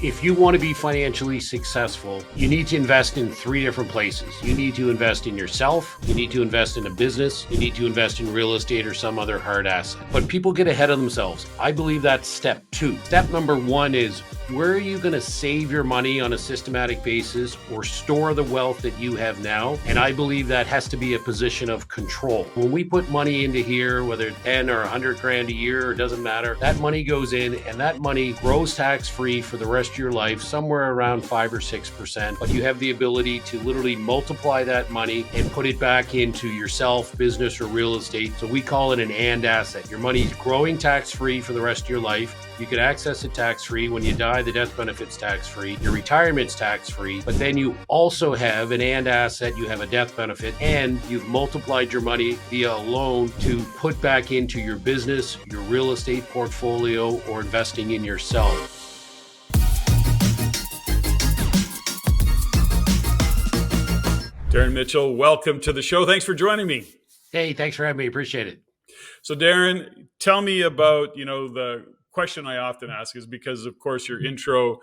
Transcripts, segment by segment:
If you want to be financially successful, you need to invest in three different places. You need to invest in yourself, you need to invest in a business, you need to invest in real estate or some other hard asset. But people get ahead of themselves. I believe that's step two. Step number one is, where are you going to save your money on a systematic basis or store the wealth that you have now? And I believe that has to be a position of control. When we put money into here, whether it's 10 or 100 grand a year, it doesn't matter, that money goes in and that money grows tax-free for the rest of your life, somewhere around 5 or 6%. But you have the ability to literally multiply that money and put it back into yourself, business, or real estate. So we call it an and asset. Your money's growing tax-free for the rest of your life. You can access it tax-free. When you die, the death benefit's tax-free. Your retirement's tax-free. But then you also have an and asset. You have a death benefit, and you've multiplied your money via a loan to put back into your business, your real estate portfolio, or investing in yourself. Darren Mitchell, welcome to the show. Thanks for joining me. Hey, thanks for having me. Appreciate it. So Darren, tell me about, the question I often ask is because, of course, your intro,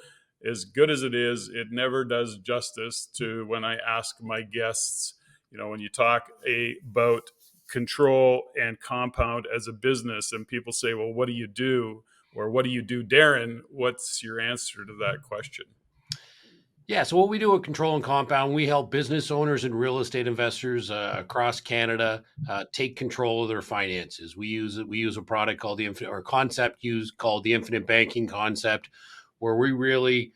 as good as it is, it never does justice to when I ask my guests, when you talk about control and compound as a business and people say, well, what do you do? Or what do you do, Darren? What's your answer to that question? Yeah, so what we do at Control and Compound, we help business owners and real estate investors across Canada take control of their finances. We use a product called called the Infinite Banking Concept, where we really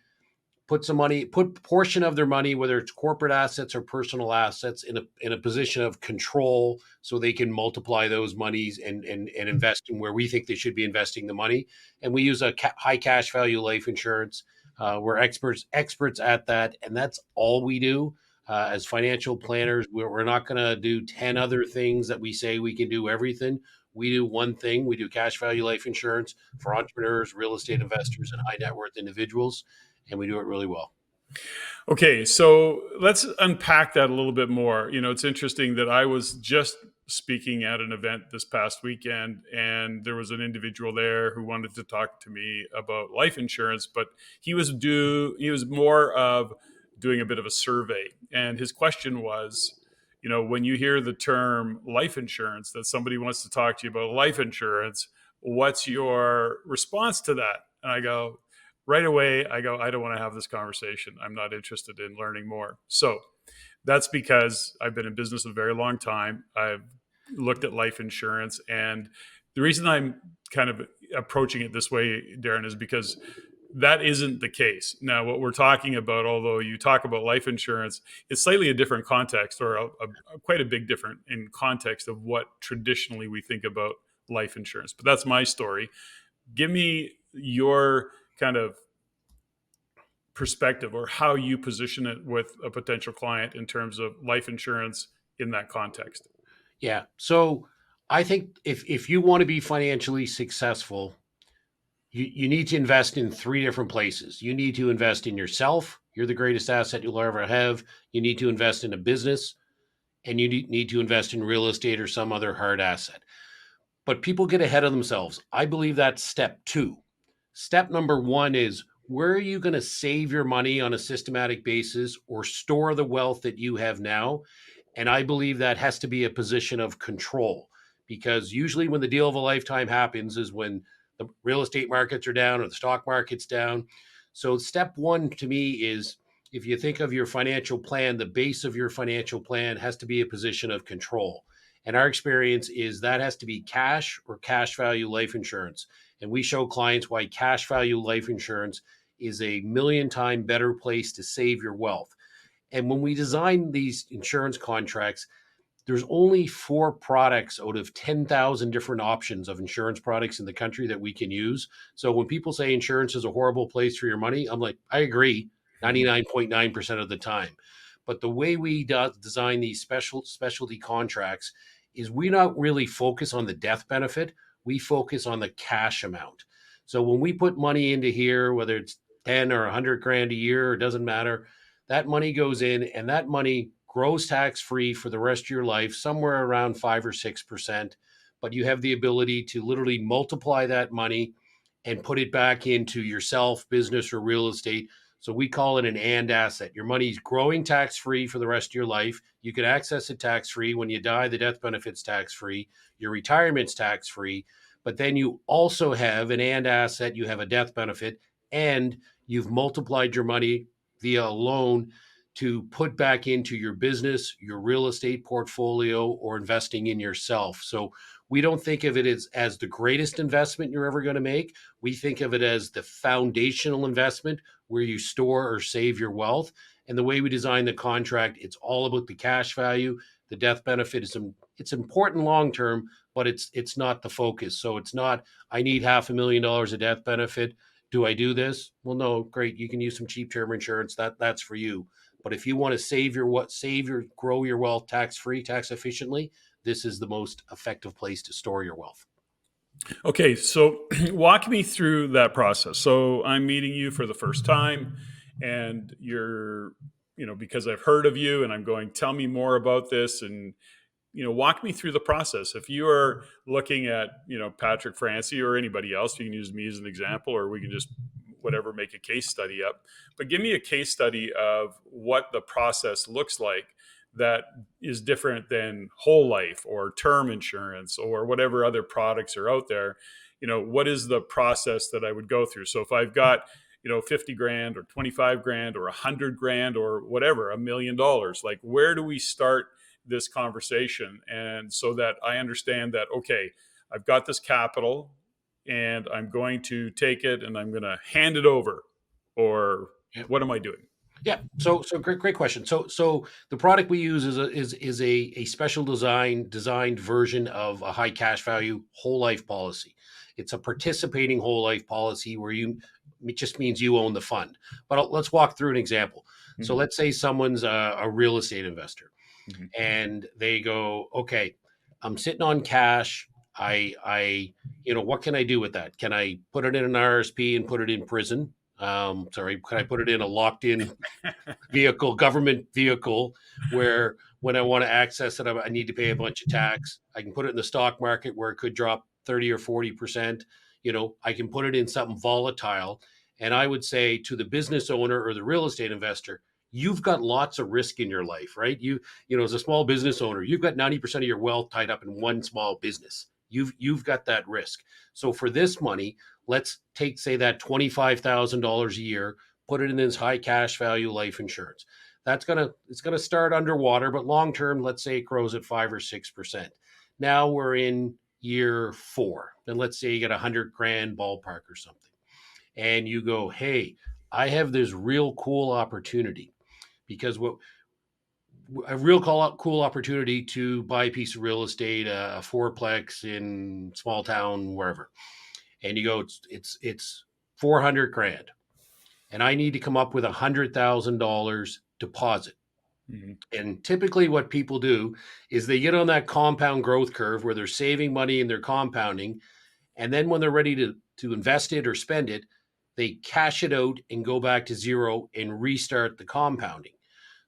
put portion of their money, whether it's corporate assets or personal assets, in a position of control, so they can multiply those monies and invest in where we think they should be investing the money. And we use a high cash value life insurance. We're experts at that, and that's all we do as financial planners. We're not going to do 10 other things that we say we can do everything. We do one thing. We do cash value life insurance for entrepreneurs, real estate investors, and high net worth individuals, and we do it really well. Okay, so let's unpack that a little bit more. It's interesting that I was just speaking at an event this past weekend, and there was an individual there who wanted to talk to me about life insurance, but he was more of doing a bit of a survey. And his question was, when you hear the term life insurance, that somebody wants to talk to you about life insurance, what's your response to that? And I go, right away, I don't want to have this conversation. I'm not interested in learning more. So that's because I've been in business a very long time. I've looked at life insurance. And the reason I'm kind of approaching it this way, Darren, is because that isn't the case. Now, what we're talking about, although you talk about life insurance, it's slightly a different context, or quite a big different in context of what traditionally we think about life insurance. But that's my story. Give me your kind of perspective, or how you position it with a potential client in terms of life insurance in that context. Yeah. So I think if you want to be financially successful, you need to invest in three different places. You need to invest in yourself. You're the greatest asset you'll ever have. You need to invest in a business, and you need to invest in real estate or some other hard asset. But people get ahead of themselves. I believe that's step two. Step number one is, where are you going to save your money on a systematic basis or store the wealth that you have now? And I believe that has to be a position of control, because usually when the deal of a lifetime happens is when the real estate markets are down or the stock market's down. So step one to me is, if you think of your financial plan, the base of your financial plan has to be a position of control. And our experience is that has to be cash or cash value life insurance. And we show clients why cash value life insurance is a million times better place to save your wealth. And when we design these insurance contracts, there's only 4 products out of 10,000 different options of insurance products in the country that we can use. So when people say insurance is a horrible place for your money, I'm like, I agree 99.9% of the time. But the way we design these specialty contracts is we not really focus on the death benefit. We focus on the cash amount. So when we put money into here, whether it's 10 or 100 grand a year, it doesn't matter, that money goes in and that money grows tax-free for the rest of your life, somewhere around 5 or 6%. But you have the ability to literally multiply that money and put it back into yourself, business, or real estate. So we call it an and asset. Your money's growing tax free for the rest of your life. You can access it tax free. When you die, the death benefit's tax free. Your retirement's tax free. But then you also have an and asset. You have a death benefit, and you've multiplied your money via a loan to put back into your business, your real estate portfolio, or investing in yourself. So we don't think of it as the greatest investment you're ever going to make. We think of it as the foundational investment where you store or save your wealth. And the way we design the contract, it's all about the cash value. The death benefit is it's important long term, but it's not the focus. So it's not, I need $500,000 of death benefit. Do I do this? Well, no, great. You can use some cheap term insurance. That's for you. But if you want to grow your wealth tax free, tax efficiently, this is the most effective place to store your wealth. Okay, so walk me through that process. So I'm meeting you for the first time, and because I've heard of you, and I'm going, tell me more about this, and walk me through the process. If you are looking at, Patrick Francie or anybody else, you can use me as an example, or we can just make a case study up. But give me a case study of what the process looks like that is different than whole life or term insurance or whatever other products are out there. What is the process that I would go through? So if I've got 50 grand or 25 grand or 100 grand or whatever, $1 million, like where do we start this conversation? And so that I understand that, okay, I've got this capital and I'm going to take it and I'm going to hand it over, or Yeah. what am I doing? Yeah. So great question. So the product we use is a special designed version of a high cash value whole life policy. It's a participating whole life policy where it just means you own the fund. But let's walk through an example. Mm-hmm. So let's say someone's a real estate investor, mm-hmm. and they go, okay, I'm sitting on cash. What can I do with that? Can I put it in an RSP and put it in prison? Can I put it in a locked in government vehicle, where when I want to access it, I need to pay a bunch of tax? I can put it in the stock market where it could drop 30 or 40%. I can put it in something volatile. And I would say to the business owner or the real estate investor, you've got lots of risk in your life, right? As a small business owner, you've got 90% of your wealth tied up in one small business. You've got that risk. So for this money, let's say that $25,000 a year, put it in this high cash value life insurance. It's gonna start underwater, but long term, let's say it grows at 5 or 6%. Now we're in year 4, and let's say you get 100 grand ballpark or something, and you go, hey, I have this real cool opportunity, because cool opportunity to buy a piece of real estate, a fourplex in small town, wherever. And you go, it's 400 grand, and I need to come up with $100,000 deposit. Mm-hmm. And typically what people do is they get on that compound growth curve where they're saving money and they're compounding. And then when they're ready to invest it or spend it, they cash it out and go back to zero and restart the compounding.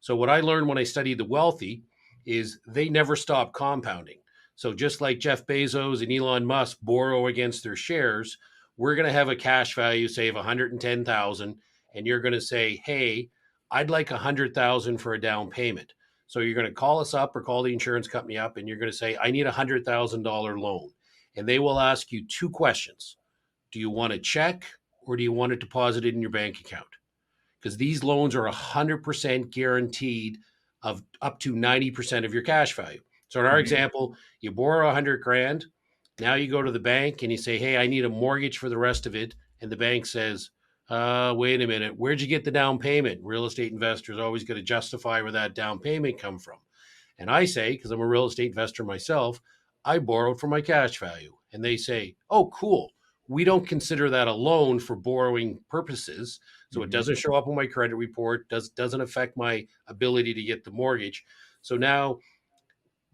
So what I learned when I studied the wealthy is they never stop compounding. So just like Jeff Bezos and Elon Musk borrow against their shares, we're going to have a cash value, say, of 110,000, and you're going to say, hey, I'd like 100,000 for a down payment. So you're going to call us up or call the insurance company up, and you're going to say, I need $100,000 loan. And they will ask you 2 questions. Do you want a check, or do you want it deposited in your bank account? Because these loans are 100% guaranteed of up to 90% of your cash value. So in our example, you borrow 100 grand. Now you go to the bank and you say, hey, I need a mortgage for the rest of it. And the bank says, wait a minute, where'd you get the down payment? Real estate investors always got to justify where that down payment come from. And I say, because I'm a real estate investor myself, I borrowed from my cash value. And they say, oh, cool. We don't consider that a loan for borrowing purposes. So it doesn't show up on my credit report, doesn't affect my ability to get the mortgage. So now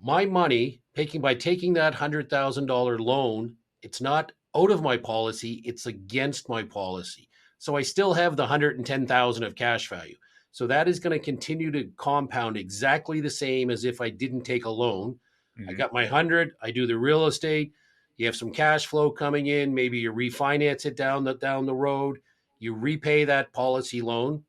my money, by taking that $100,000 loan, it's not out of my policy, it's against my policy. So I still have the 110,000 of cash value. So that is going to continue to compound exactly the same as if I didn't take a loan. I got my 100, I do the real estate, You have some cash flow coming in. Maybe you refinance it down the road. You repay that policy loan.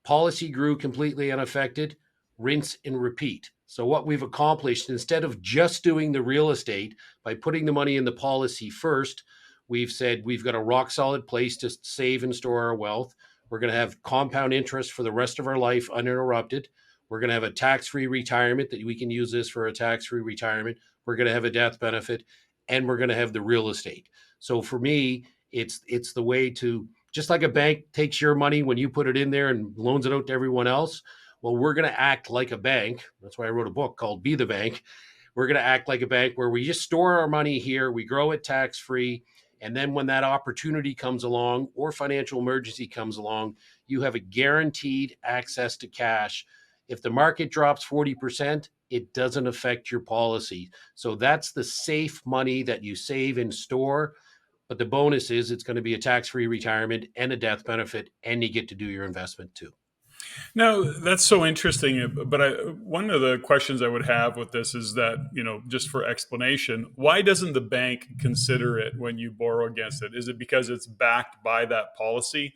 Policy grew completely unaffected. Rinse and repeat. So what we've accomplished, instead of just doing the real estate by putting the money in the policy first, we've said we've got a rock solid place to save and store our wealth. We're going to have compound interest for the rest of our life uninterrupted. We're going to have a tax-free retirement that we can use this for a tax-free retirement. We're going to have a death benefit, and we're going to have the real estate. So for me, it's the way to, just like a bank takes your money when you put it in there and loans it out to everyone else. Well, we're going to act like a bank. That's why I wrote a book called Be the Bank. We're going to act like a bank where we just store our money here, we grow it tax free. And then when that opportunity comes along or financial emergency comes along, you have a guaranteed access to cash. If the market drops 40%, it doesn't affect your policy. So that's the safe money that you save and store. But the bonus is it's going to be a tax-free retirement and a death benefit, and you get to do your investment too. No, that's so interesting. But one of the questions I would have with this is that, just for explanation, why doesn't the bank consider it when you borrow against it? Is it because it's backed by that policy?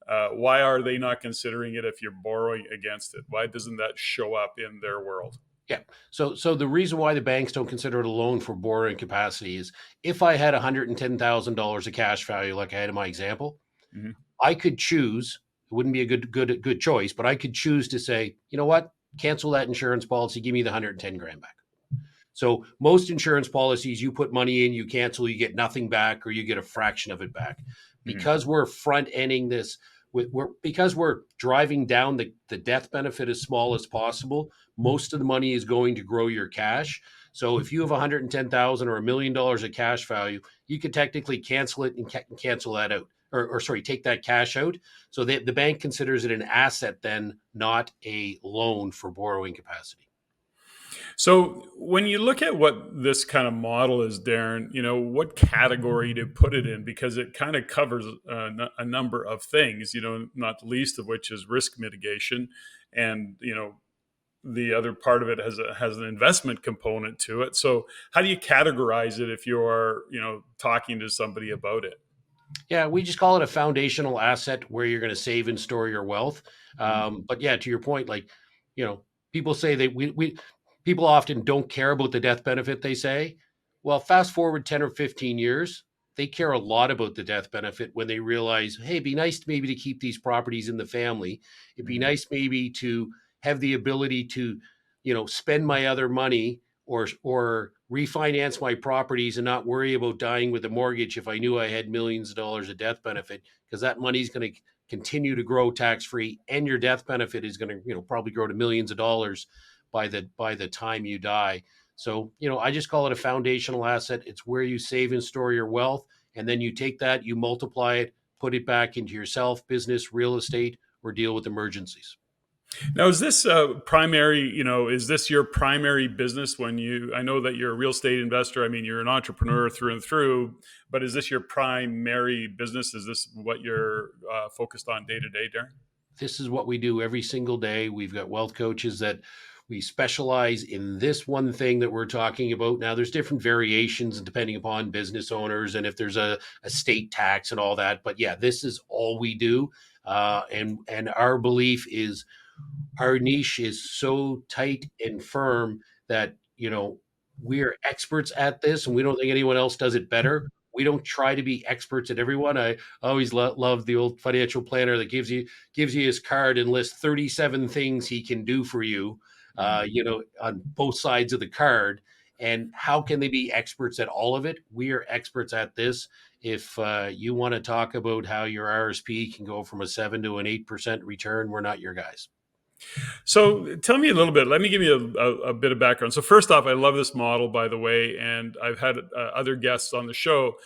Why are they not considering it if you're borrowing against it? Why doesn't that show up in their world? Yeah. So the reason why the banks don't consider it a loan for borrowing capacity is if I had $110,000 of cash value, like I had in my example, Mhm. I could choose. It wouldn't be a good choice, but I could choose to say, you know what, cancel that insurance policy, give me the 110 grand back. So most insurance policies, you put money in, you cancel, you get nothing back, or you get a fraction of it back. Mhm. Because we're front ending this, because we're driving down the death benefit as small as possible. Most of the money is going to grow your cash. So if you have 110,000 or $1 million of cash value, you could technically cancel it and cancel that out, or sorry, take that cash out. So the bank considers it an asset, then not a loan for borrowing capacity. So when you look at what this kind of model is, Darren, what category to put it in, because it kind of covers a number of things, not the least of which is risk mitigation. And, the other part of it has an investment component to it. So how do you categorize it if you're, talking to somebody about it? Yeah, we just call it a foundational asset where you're going to save and store your wealth. Mhm. But yeah, to your point, like, you know, people say that we people often don't care about the death benefit, they say. Well, fast forward 10 or 15 years, they care a lot about the death benefit when they realize, hey, it'd be nice maybe to keep these properties in the family. It'd be Mhm. nice maybe to have the ability to, spend my other money or refinance my properties and not worry about dying with a mortgage if I knew I had millions of dollars of death benefit, because that money's going to continue to grow tax free, and your death benefit is going to probably grow to millions of dollars by the time you die. So I just call it a foundational asset. It's where you save and store your wealth, and then you take that, you multiply it, put it back into yourself, business, real estate, or deal with emergencies. Now, is this primary, is this your primary business I know that you're a real estate investor. I mean, you're an entrepreneur through and through, but is this your primary business? Is this what you're focused on day to day, Darren? This is what we do every single day. We've got wealth coaches that we specialize in this one thing that we're talking about. Now, there's different variations depending upon business owners and if there's a state tax and all that. But yeah, this is all we do. And our belief is our niche is so tight and firm that we're experts at this, and we don't think anyone else does it better. We don't try to be experts at everyone. I always love the old financial planner that gives you his card and lists 37 things he can do for you, Mhm. on both sides of the card. And how can they be experts at all of it? We are experts at this. If you want to talk about how your RSP can go from a 7 to an 8% return, we're not your guys. So tell me a little bit. Let me give you a bit of background. So first off, I love this model, by the way, and I've had other guests on the show,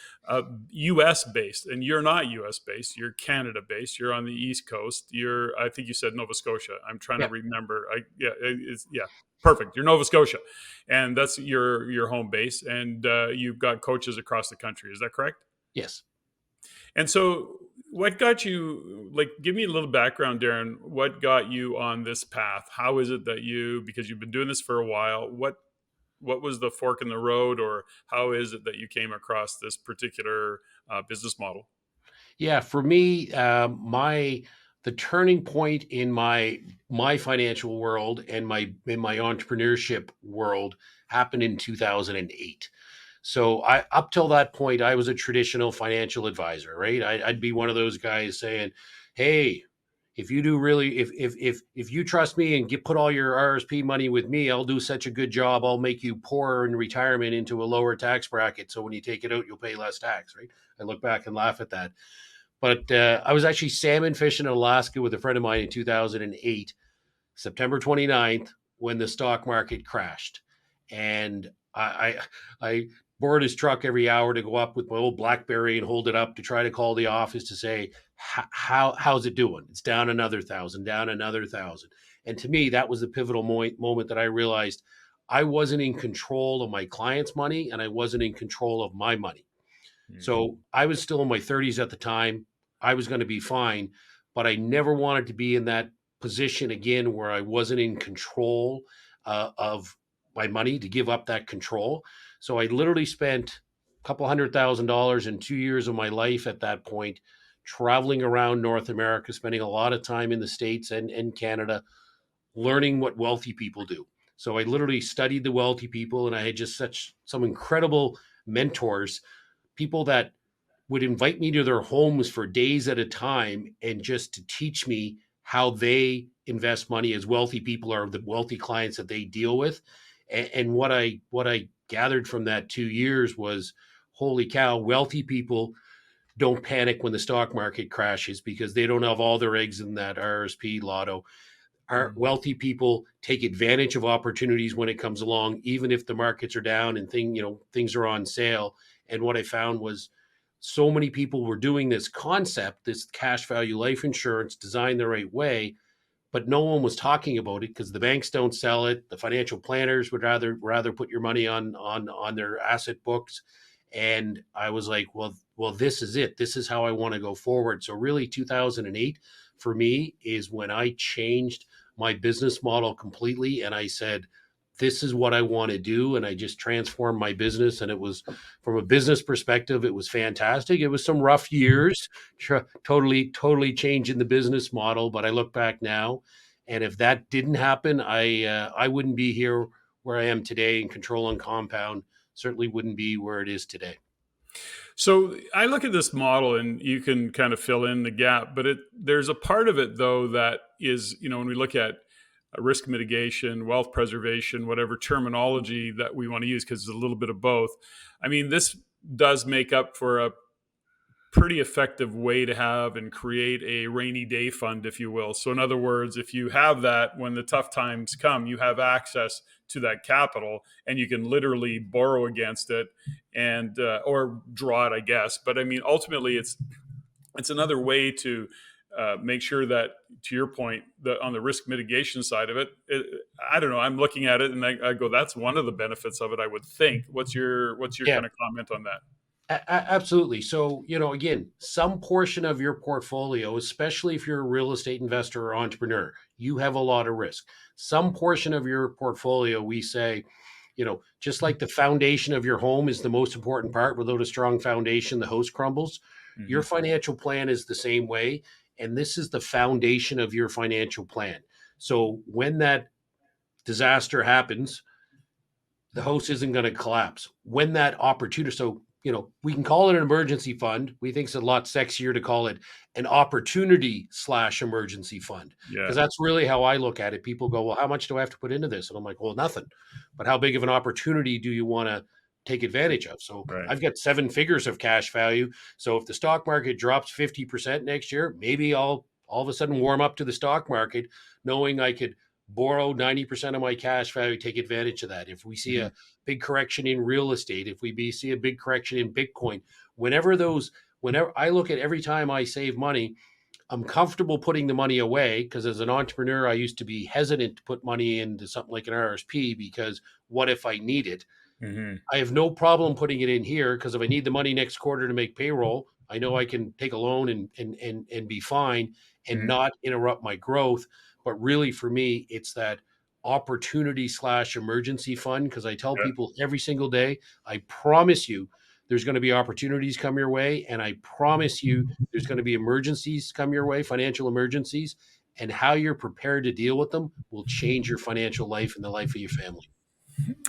U.S. based, and you're not U.S. based. You're Canada based. You're on the East Coast. I think you said Nova Scotia. I'm trying to Yeah. remember. Yeah, perfect. You're Nova Scotia, and that's your home base, and you've got coaches across the country. Is that correct? Yes. And so, what got you, like, give me a little background, Darren. What got you on this path? How is it that because you've been doing this for a while, what was the fork in the road, or how is it that you came across this particular business model? Yeah, for me, my the turning point in my financial world and my entrepreneurship world happened in 2008. So I up till that point, I was a traditional financial advisor, right? I'd be one of those guys saying, "Hey, if you do really, if you trust me and put all your RSP money with me, I'll do such a good job. I'll make you poorer in retirement into a lower tax bracket. So when you take it out, you'll pay less tax." Right? I look back and laugh at that. But I was actually salmon fishing in Alaska with a friend of mine in 2008, September 29th, when the stock market crashed. And I board his truck every hour to go up with my old BlackBerry and hold it up to try to call the office to say, how's it doing? It's down another thousand, down another thousand. And to me, that was the pivotal moment that I realized I wasn't in control of my clients' money and I wasn't in control of my money. Mm. So I was still in my 30s at the time. I was going to be fine, but I never wanted to be in that position again where I wasn't in control of my money to give up that control. So I literally spent a couple $100,000 in 2 years of my life at that point, traveling around North America, spending a lot of time in the States and Canada, learning what wealthy people do. So I literally studied the wealthy people, and I had just such some incredible mentors, people that would invite me to their homes for days at a time and just to teach me how they invest money as wealthy people or the wealthy clients that they deal with. And what I gathered from that 2 years was, holy cow, wealthy people don't panic when the stock market crashes because they don't have all their eggs in that RSP lotto. Our Mm. wealthy people take advantage of opportunities when it comes along, even if the markets are down and things are on sale. And what I found was so many people were doing this concept, this cash value life insurance designed the right way, but no one was talking about it because the banks don't sell it. The financial planners would rather put your money on their asset books. And I was like, well, this is it. This is how I want to go forward. So really, 2008 for me is when I changed my business model completely, and I said, this is what I want to do. And I just transformed my business. And it was, from a business perspective, it was fantastic. It was some rough years, totally changing the business model. But I look back now, and if that didn't happen, I wouldn't be here where I am today in Control and Compound. Certainly wouldn't be where it is today. So I look at this model, and you can kind of fill in the gap, but there's a part of it though that is, when we look at risk mitigation, wealth preservation, whatever terminology that we want to use, because it's a little bit of both. I mean, this does make up for a pretty effective way to have and create a rainy day fund, if you will. So, in other words, if you have that when the tough times come, you have access to that capital and you can literally borrow against it and or draw it, I guess. But I mean, ultimately, it's another way to make sure that, to your point, on the risk mitigation side of it, I don't know. I'm looking at it and I go, that's one of the benefits of it, I would think. What's your Yeah, kind of comment on that? absolutely. So, again, some portion of your portfolio, especially if you're a real estate investor or entrepreneur, you have a lot of risk. Some portion of your portfolio, we say, just like the foundation of your home is the most important part. Without a strong foundation, the house crumbles. Your Hmm. financial plan is the same way. And this is the foundation of your financial plan. So when that disaster happens, the house isn't going to collapse. When that opportunity, so, we can call it an emergency fund. We think it's a lot sexier to call it an opportunity/emergency fund, Yeah. because that's really how I look at it. People go, well, how much do I have to put into this? And I'm like, well, nothing. But how big of an opportunity do you want to take advantage of? So Right. I've got 7 figures of cash value. So if the stock market drops 50% next year, maybe I'll all of a sudden warm up to the stock market, knowing I could borrow 90% of my cash value, take advantage of that. If we see Hmm. a big correction in real estate, if see a big correction in Bitcoin, whenever I look at, every time I save money, I'm comfortable putting the money away, because as an entrepreneur, I used to be hesitant to put money into something like an RSP because what if I need it? Hmm. I have no problem putting it in here, because if I need the money next quarter to make payroll, I know I can take a loan and be fine and Hmm. not interrupt my growth. But really, for me, it's that opportunity slash emergency fund, because I tell Yeah. people every single day, I promise you there's going to be opportunities come your way. And I promise you there's going to be emergencies come your way, financial emergencies. And how you're prepared to deal with them will change your financial life and the life of your family.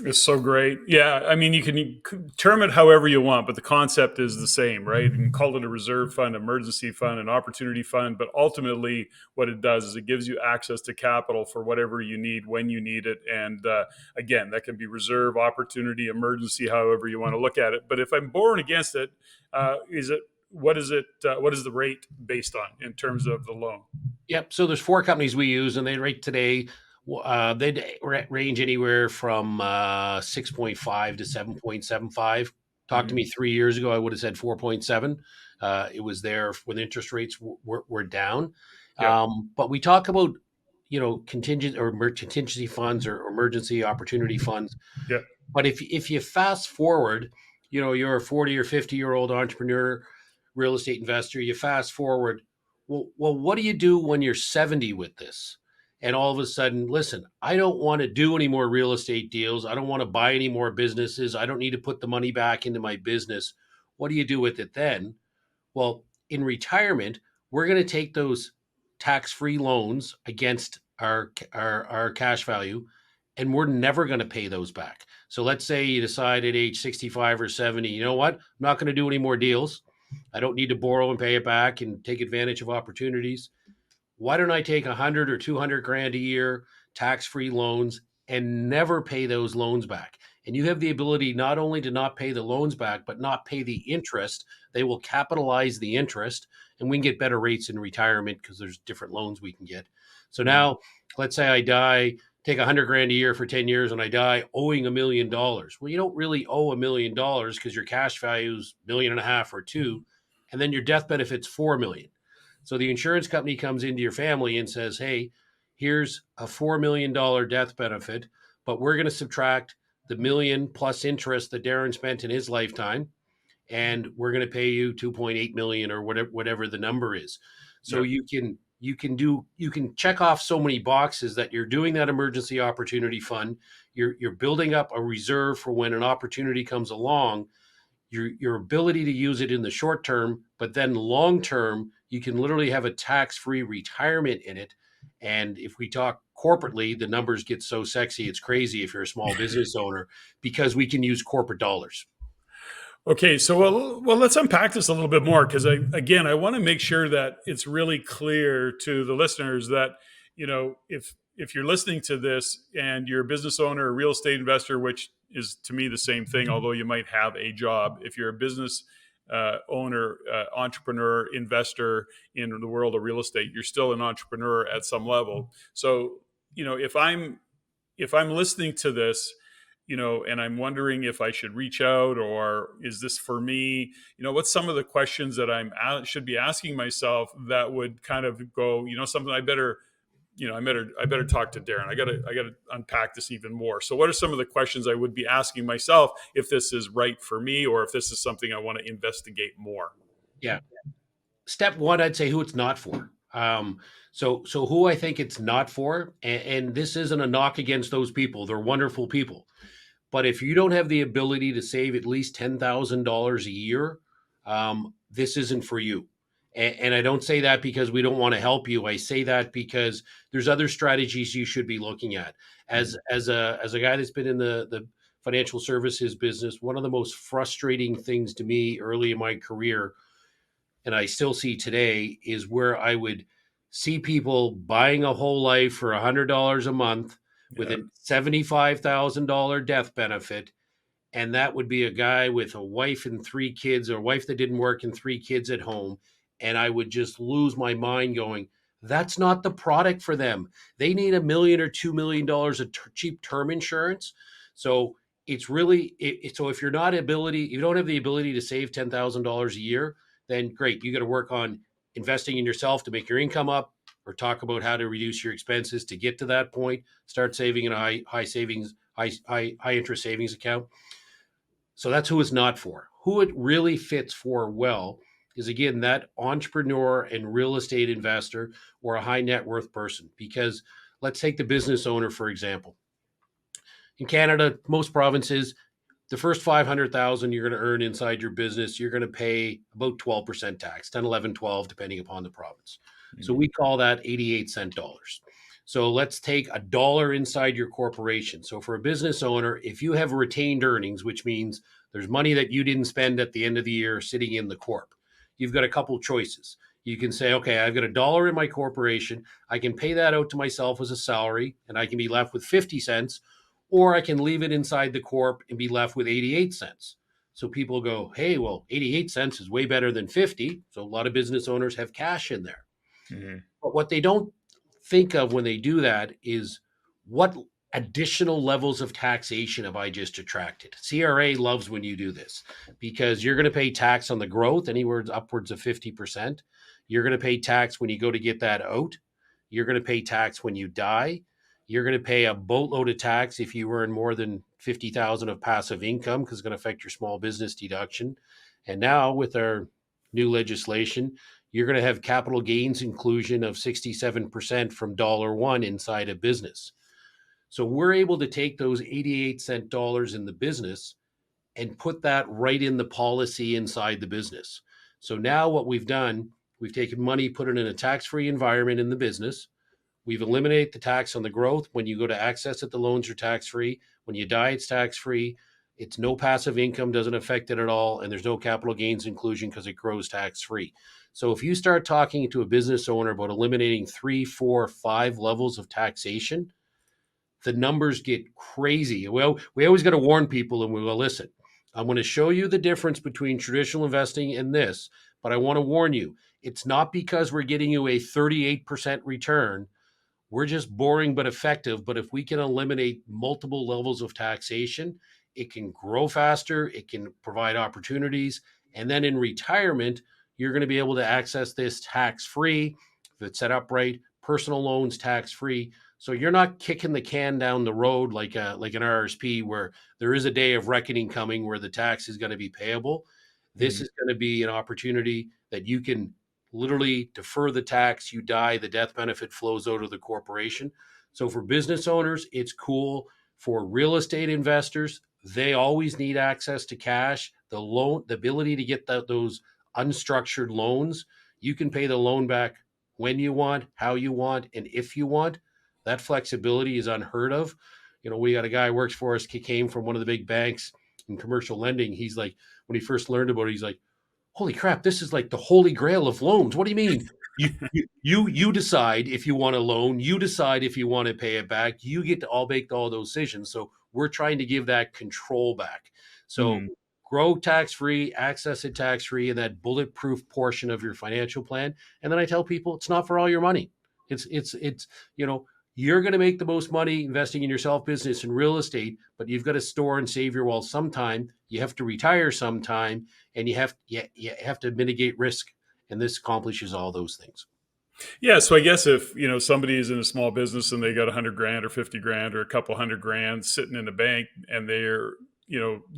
It's so great. Yeah, I mean, you can term it however you want, but the concept is the same, right? You can call it a reserve fund, emergency fund, an opportunity fund, but ultimately, what it does is it gives you access to capital for whatever you need when you need it. And again, that can be reserve, opportunity, emergency, however you want to look at it. But if I'm born against it, is it what is it? What is the rate based on in terms of the loan? Yep. So there's four companies we use, and they rate today. They range anywhere from 6.5 to 7.75. Talk to Mhm. me 3 years ago, I would have said 4.7. It was there when interest rates were down. Yeah, But we talk about, contingent or contingency funds or emergency opportunity funds. yeah, But if you fast forward, you're a 40 or 50-year-old entrepreneur, real estate investor, you fast forward, well, what do you do when you're 70 with this? And all of a sudden, listen, I don't want to do any more real estate deals. I don't want to buy any more businesses. I don't need to put the money back into my business. What do you do with it then? Well, in retirement, we're going to take those tax-free loans against our cash value, and we're never going to pay those back. So let's say you decide at age 65 or 70, you know what? I'm not going to do any more deals. I don't need to borrow and pay it back and take advantage of opportunities. Why don't I take 100 or 200 grand a year tax-free loans and never pay those loans back? And you have the ability not only to not pay the loans back, but not pay the interest. They will capitalize the interest, and we can get better rates in retirement because there's different loans we can get. So mhm, now, let's say I die, take 100 grand a year for 10 years, and I die owing $1 million. Well, you don't really owe $1 million because your cash value is 1.5 million or two, and then your death benefit's 4 million. So the insurance company comes into your family and says, hey, here's a $4 million death benefit, but we're going to subtract the million plus interest that Darren spent in his lifetime, and we're going to pay you 2.8 million or whatever the number is. So yeah. you can check off so many boxes that you're doing that emergency opportunity fund. You're building up a reserve for when an opportunity comes along, your ability to use it in the short term, but then long term, you can literally have a tax-free retirement in it. And if we talk corporately, the numbers get so sexy, it's crazy if you're a small business owner, because we can use corporate dollars. Okay, so let's unpack this a little bit more because I want to make sure that it's really clear to the listeners that if you're listening to this and you're a business owner, a real estate investor, which is to me the same thing, although you might have a job. If you're a business owner, entrepreneur, investor in the world of real estate, you're still an entrepreneur at some level. So if I'm listening to this, and I'm wondering if I should reach out or is this for me? What's some of the questions that should be asking myself that would kind of go, something I better, I better talk to Darren. I gotta unpack this even more. So, what are some of the questions I would be asking myself if this is right for me or if this is something I want to investigate more? Yeah. Step one, I'd say who it's not for. So who I think it's not for, and this isn't a knock against those people. They're wonderful people. But if you don't have the ability to save at least $10,000 a year, this isn't for you. And I don't say that because we don't want to help you. I say that because there's other strategies you should be looking at. As a guy that's been in the financial services business, one of the most frustrating things to me early in my career, and I still see today, is where I would see people buying a whole life for $100 a month with Yeah, a $75,000 death benefit. And that would be a guy with a wife and three kids, or a wife that didn't work and three kids at home. And I would just lose my mind going, that's not the product for them. They need $1 million or $2 million of cheap term insurance. So it's really so if you're not ability, you don't have the ability to save $10,000 a year, then great. You got to work on investing in yourself to make your income up, or talk about how to reduce your expenses to get to that point. Start saving in a high savings, high interest savings account. So that's who it's not for. Who it really fits for well is, again, that entrepreneur and real estate investor or a high net worth person. Because let's take the business owner, for example. In Canada, most provinces, the first 500,000 you're going to earn inside your business, you're going to pay about 12% tax, 10, 11, 12, depending upon the province. So Mhm. we call that 88 cent dollars. So let's take a dollar inside your corporation. So for a business owner, if you have retained earnings, which means there's money that you didn't spend at the end of the year sitting in the corp, you've got a couple choices. You can say, okay, I've got a dollar in my corporation. I can pay that out to myself as a salary and I can be left with 50 cents, or I can leave it inside the corp and be left with 88 cents. So people go, hey, well, 88 cents is way better than 50. So a lot of business owners have cash in there. Mhm. But what they don't think of when they do that is what additional levels of taxation have I just attracted? CRA loves when you do this because you're going to pay tax on the growth, anywhere upwards of 50%. You're going to pay tax when you go to get that out. You're going to pay tax when you die. You're going to pay a boatload of tax if you earn more than 50,000 of passive income because it's going to affect your small business deduction. And now with our new legislation, you're going to have capital gains inclusion of 67% from dollar one inside a business. So we're able to take those 88 cent dollars in the business and put that right in the policy inside the business. So now what we've done, we've taken money, put it in a tax-free environment in the business. We've eliminated the tax on the growth. When you go to access it, the loans are tax-free. When you die, it's tax-free. It's no passive income, doesn't affect it at all. And there's no capital gains inclusion because it grows tax-free. So if you start talking to a business owner about eliminating 3, 4, 5 levels of taxation, the numbers get crazy. Well, we always got to warn people and we go, listen, I'm going to show you the difference between traditional investing and this, but I want to warn you, it's not because we're getting you a 38% return. We're just boring but effective. But if we can eliminate multiple levels of taxation, it can grow faster, it can provide opportunities. And then in retirement, you're going to be able to access this tax free. If it's set up right, personal loans tax free. So you're not kicking the can down the road like an RSP where there is a day of reckoning coming where the tax is going to be payable. This Mhm. is going to be an opportunity that you can literally defer the tax, you die, the death benefit flows out of the corporation. So for business owners, it's cool. For real estate investors, they always need access to cash, the ability to get those unstructured loans. You can pay the loan back when you want, how you want, and if you want. That flexibility is unheard of. You know, we got a guy who works for us, he came from one of the big banks in commercial lending. He's like, when he first learned about it, he's like, holy crap, this is like the holy grail of loans. What do you mean? You decide if you want a loan, you decide if you want to pay it back. You get to all make all those decisions. So we're trying to give that control back. So Mhm. grow tax free, access it tax free, and that bulletproof portion of your financial plan. And then I tell people it's not for all your money. It's you know, you're going to make the most money investing in yourself business and real estate, but you've got to store and save your wealth sometime. You have to retire sometime, and you have to mitigate risk. And this accomplishes all those things. Yeah, so I guess if somebody is in a small business and they got 100 grand or 50 grand or a couple 100 grand sitting in the bank, and they're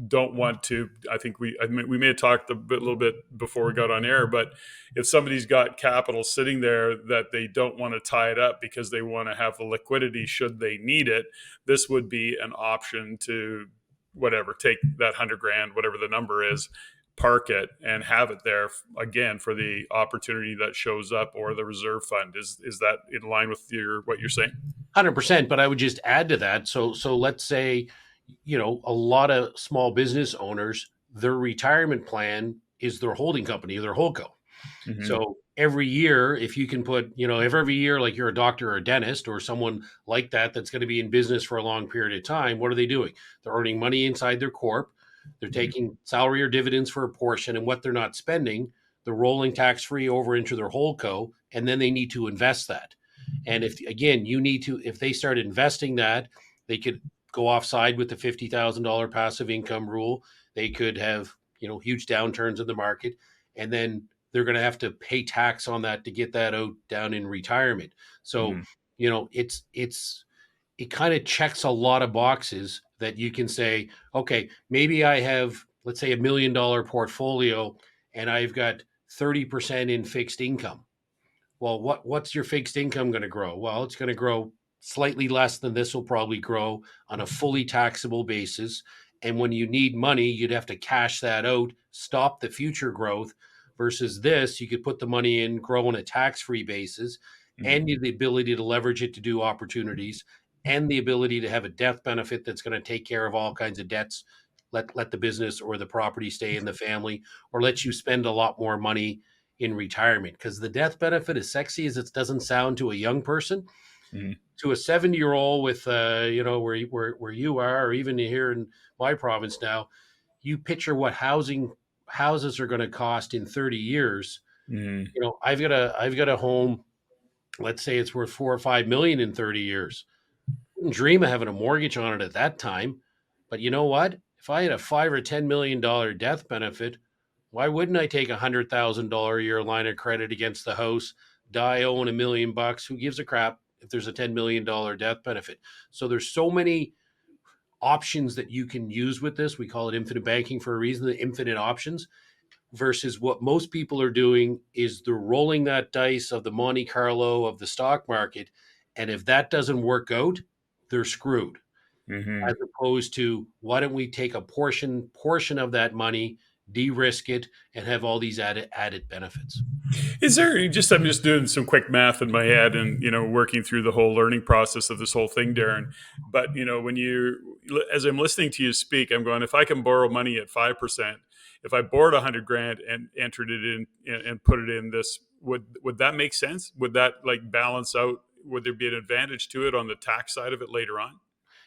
don't want to. I mean, we may have talked a little bit before we got on air, but if somebody's got capital sitting there that they don't want to tie it up because they want to have the liquidity should they need it, this would be an option to whatever, take that 100 grand, whatever the number is, park it and have it there again for the opportunity that shows up, or the reserve fund. Is that in line with what you're saying? 100%. But I would just add to that. So let's say, a lot of small business owners, their retirement plan is their holding company, their holdco. Hmm. So every year, if you can put, if every year, like you're a doctor or a dentist or someone like that, that's going to be in business for a long period of time, what are they doing? They're earning money inside their corp. They're taking salary or dividends for a portion, and what they're not spending, they're rolling tax free over into their holdco, and then they need to invest that. And if again, if they start investing that, they could go offside with the $50,000 passive income rule. They could have, huge downturns in the market, and then they're going to have to pay tax on that to get that out down in retirement. So, Hmm. it kind of checks a lot of boxes that you can say, okay, maybe I have, let's say, $1 million portfolio and I've got 30% in fixed income. Well, what's your fixed income going to grow? Well, it's going to grow slightly less than this will probably grow on a fully taxable basis. And when you need money, you'd have to cash that out, stop the future growth. Versus this, you could put the money in, grow on a tax free basis, Mhm. and you have the ability to leverage it to do opportunities, and the ability to have a death benefit that's going to take care of all kinds of debts. Let the business or the property stay in the family, or let you spend a lot more money in retirement. Because the death benefit, as sexy as it doesn't sound to a young person, Mhm. to a 70-year-old with where you are, or even here in my province now, you picture what houses are going to cost in 30 years. Mhm. I've got a home, let's say it's worth 4 or 5 million in 30 years. Wouldn't dream of having a mortgage on it at that time. But you know what? If I had a $5 or $10 million death benefit, why wouldn't I take $100,000 a year line of credit against the house, die owing $1 million? Who gives a crap if there's a $10 million death benefit? So there's so many options that you can use with this. We call it infinite banking for a reason, the infinite options. Versus what most people are doing is they're rolling that dice of the Monte Carlo of the stock market. And if that doesn't work out, they're screwed. As Mhm. opposed to, why don't we take a portion of that money, de-risk it, and have all these added benefits? Is there just, I'm just doing some quick math in my head and, working through the whole learning process of this whole thing, Darren. But, when as I'm listening to you speak, I'm going, if I can borrow money at 5%, if I borrowed 100 grand and entered it in and put it in this, would that make sense? Would that like balance out? Would there be an advantage to it on the tax side of it later on?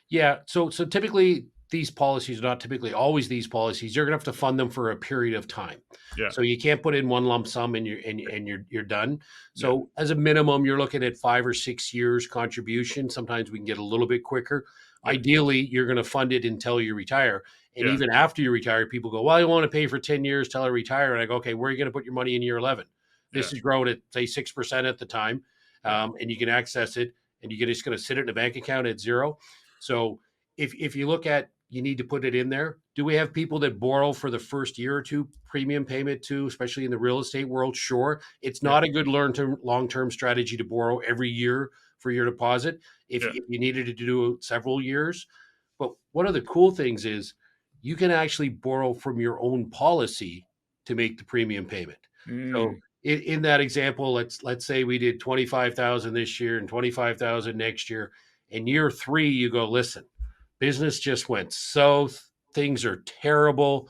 Yeah. So typically these policies, not typically always these policies, you're gonna have to fund them for a period of time. Yeah. So you can't put in one lump sum and you're done. Yeah. So as a minimum, you're looking at 5 or 6 years contribution. Sometimes we can get a little bit quicker. Yeah. Ideally, you're gonna fund it until you retire. And Yeah. even after you retire, people go, well, I want to pay for 10 years till I retire. And I go, okay, where are you going to put your money in year 11? Yeah. This is growing at, say, 6% at the time. Yeah. And you can access it, and you're just going to sit it in a bank account at zero. So if you look at, you need to put it in there. Do we have people that borrow for the first year or two premium payment too, especially in the real estate world? Sure. It's Yeah. not a good long-term strategy to borrow every year for your deposit if, Yeah. if you needed to do several years. But one of the cool things is you can actually borrow from your own policy to make the premium payment. So Mm. in that example, let's say we did 25,000 this year and 25,000 next year. In year three, you go, listen, business just went south. Things are terrible.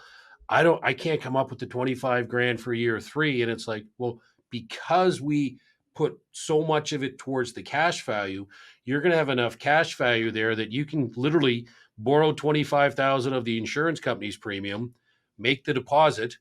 I can't come up with the 25 grand for year three. And it's like, well, because we put so much of it towards the cash value, you're going to have enough cash value there that you can literally borrow 25,000 of the insurance company's premium, make the deposit.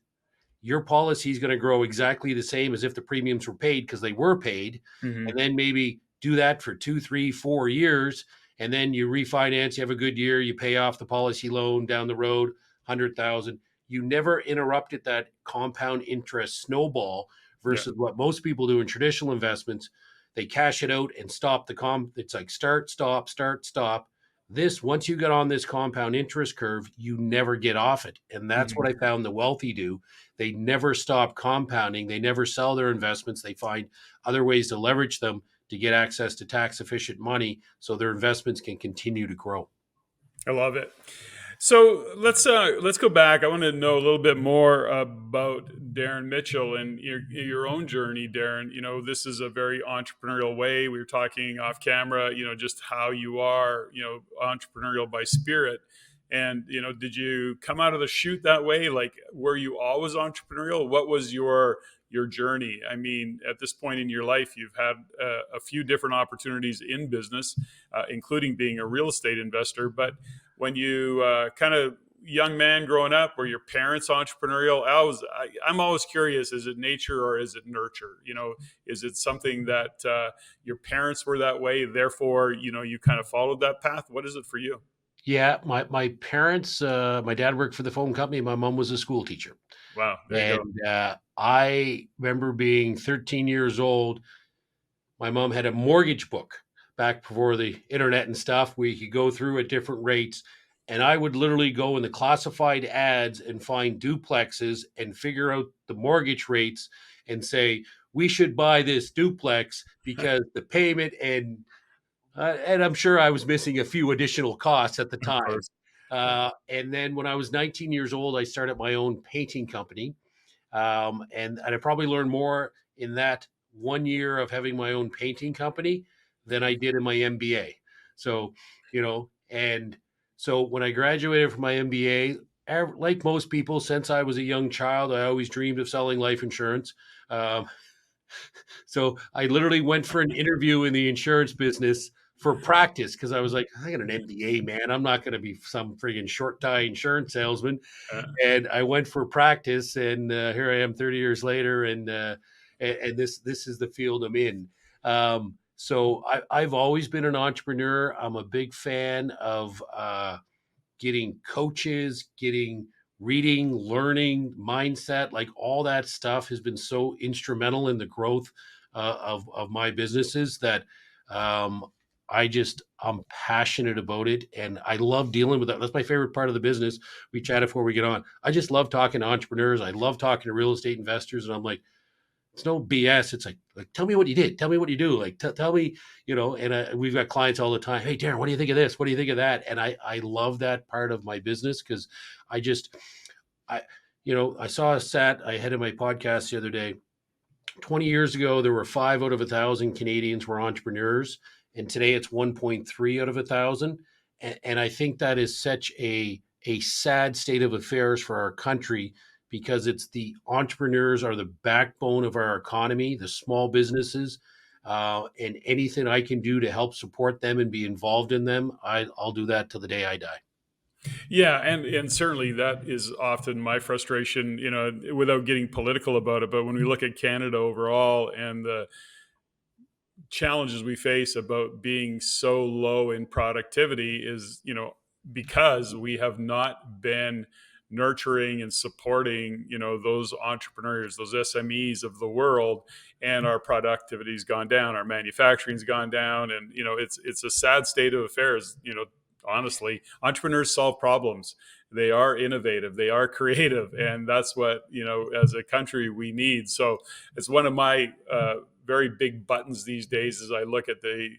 Your policy is going to grow exactly the same as if the premiums were paid because they were paid. Hmm. And then maybe do that for 2, 3, 4 years. And then you refinance, you have a good year, you pay off the policy loan down the road, 100,000. You never interrupted that compound interest snowball Yeah. versus what most people do in traditional investments. They cash it out and stop it's like start, stop, start, stop. This, once you get on this compound interest curve, you never get off it. And that's what Hmm. I found the wealthy do. They never stop compounding. They never sell their investments. They find other ways to leverage them to get access to tax efficient money so their investments can continue to grow. I love it. So let's go back. I want to know a little bit more about Darren Mitchell and your own journey, Darren. This is a very entrepreneurial way. We were talking off camera. Just how you are. Entrepreneurial by spirit. And did you come out of the chute that way? Like, were you always entrepreneurial? What was your journey? I mean, at this point in your life, you've had a few different opportunities in business, including being a real estate investor, but when you kind of young man growing up, were your parents entrepreneurial? I'm always curious, is it nature or is it nurture? Is it something that your parents were that way, therefore you kind of followed that path? What is it for you? Yeah, my parents, my dad worked for the phone company. My mom was a school teacher, Wow, there you and go. I remember being 13 years old. My mom had a mortgage book back before the internet and stuff. We could go through at different rates. And I would literally go in the classified ads and find duplexes and figure out the mortgage rates and say, we should buy this duplex because the payment and And I'm sure I was missing a few additional costs at the Of time. course. And then when I was 19 years old, I started my own painting company. And I probably learned more in that 1 year of having my own painting company than I did in my MBA. So, and so when I graduated from my MBA, like most people, since I was a young child, I always dreamed of selling life insurance. Um, so I literally went for an interview in the insurance business for practice because I was like, I got an MBA, man. I'm not going to be some friggin' short tie insurance salesman. Uh, And I went for practice, and here I am 30 years later, and this is the field I'm in. So I've always been an entrepreneur. I'm a big fan of getting coaches, getting reading, learning, mindset, like all that stuff has been so instrumental in the growth of my businesses that um, I'm passionate about it, and I love dealing with that. That's my favorite part of the business. We chatted before we get on. I just love talking to entrepreneurs. I love talking to real estate investors, and I'm like, it's no BS. It's like tell me what you did. Tell me what you do. Like tell me, And we've got clients all the time. Hey, Darren, what do you think of this? What do you think of that? And I love that part of my business because I just I I saw a stat I had in my podcast the other day. 20 years ago, there were 5 out of 1,000 Canadians were entrepreneurs, and today it's 1.3 out of 1,000. And I think that is such a sad state of affairs for our country because it's the entrepreneurs are the backbone of our economy, the small businesses, and anything I can do to help support them and be involved in them, I'll do that till the day I die. yeah, and certainly that is often my frustration, without getting political about it. But when we look at Canada overall and the challenges we face about being so low in productivity is, because we have not been nurturing and supporting, those entrepreneurs, those SMEs of the world, and our productivity's gone down, our manufacturing's gone down, and it's a sad state of affairs. Honestly, entrepreneurs solve problems. They are innovative, they are creative, and that's what, as a country we need. So it's one of my very big buttons these days as I look at the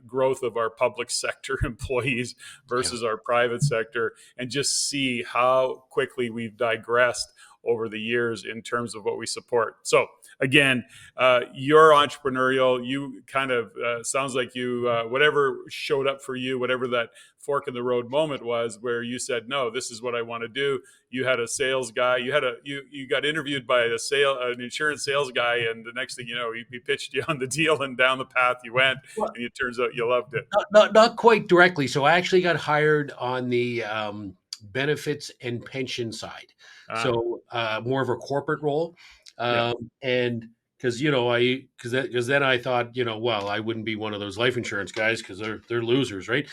growth of our public sector employees Yeah. versus our private sector, and just see how quickly we've digressed over the years in terms of what we support. So again, you're entrepreneurial. You kind of sounds like you whatever showed up for you, whatever that fork in the road moment was, where you said, "No, this is what I want to do." You had a sales guy. You got interviewed by an insurance sales guy, and the next thing you know, he pitched you on the deal, and down the path you went, Well, and it turns out you loved it. not quite directly. So I actually got hired on the benefits and pension side. Ah, So more of a corporate role. yeah. And because because then I thought, well, I wouldn't be one of those life insurance guys because they're losers, right?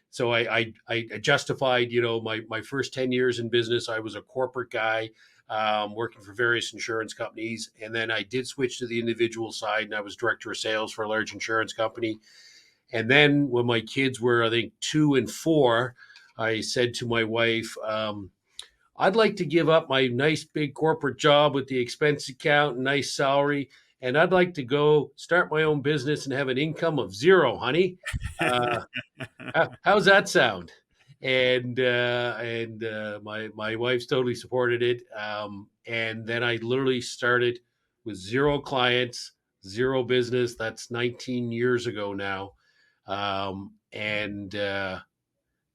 So I justified, my first 10 years in business, I was a corporate guy. Working for various insurance companies. And then I did switch to the individual side, and I was director of sales for a large insurance company. And then when my kids were, I think, 2 and 4, I said to my wife, I'd like to give up my nice big corporate job with the expense account and nice salary. And I'd like to go start my own business and have an income of zero, honey. Uh, how's that sound? And my wife's totally supported it. And then I literally started with zero clients, zero business. That's 19 years ago now. And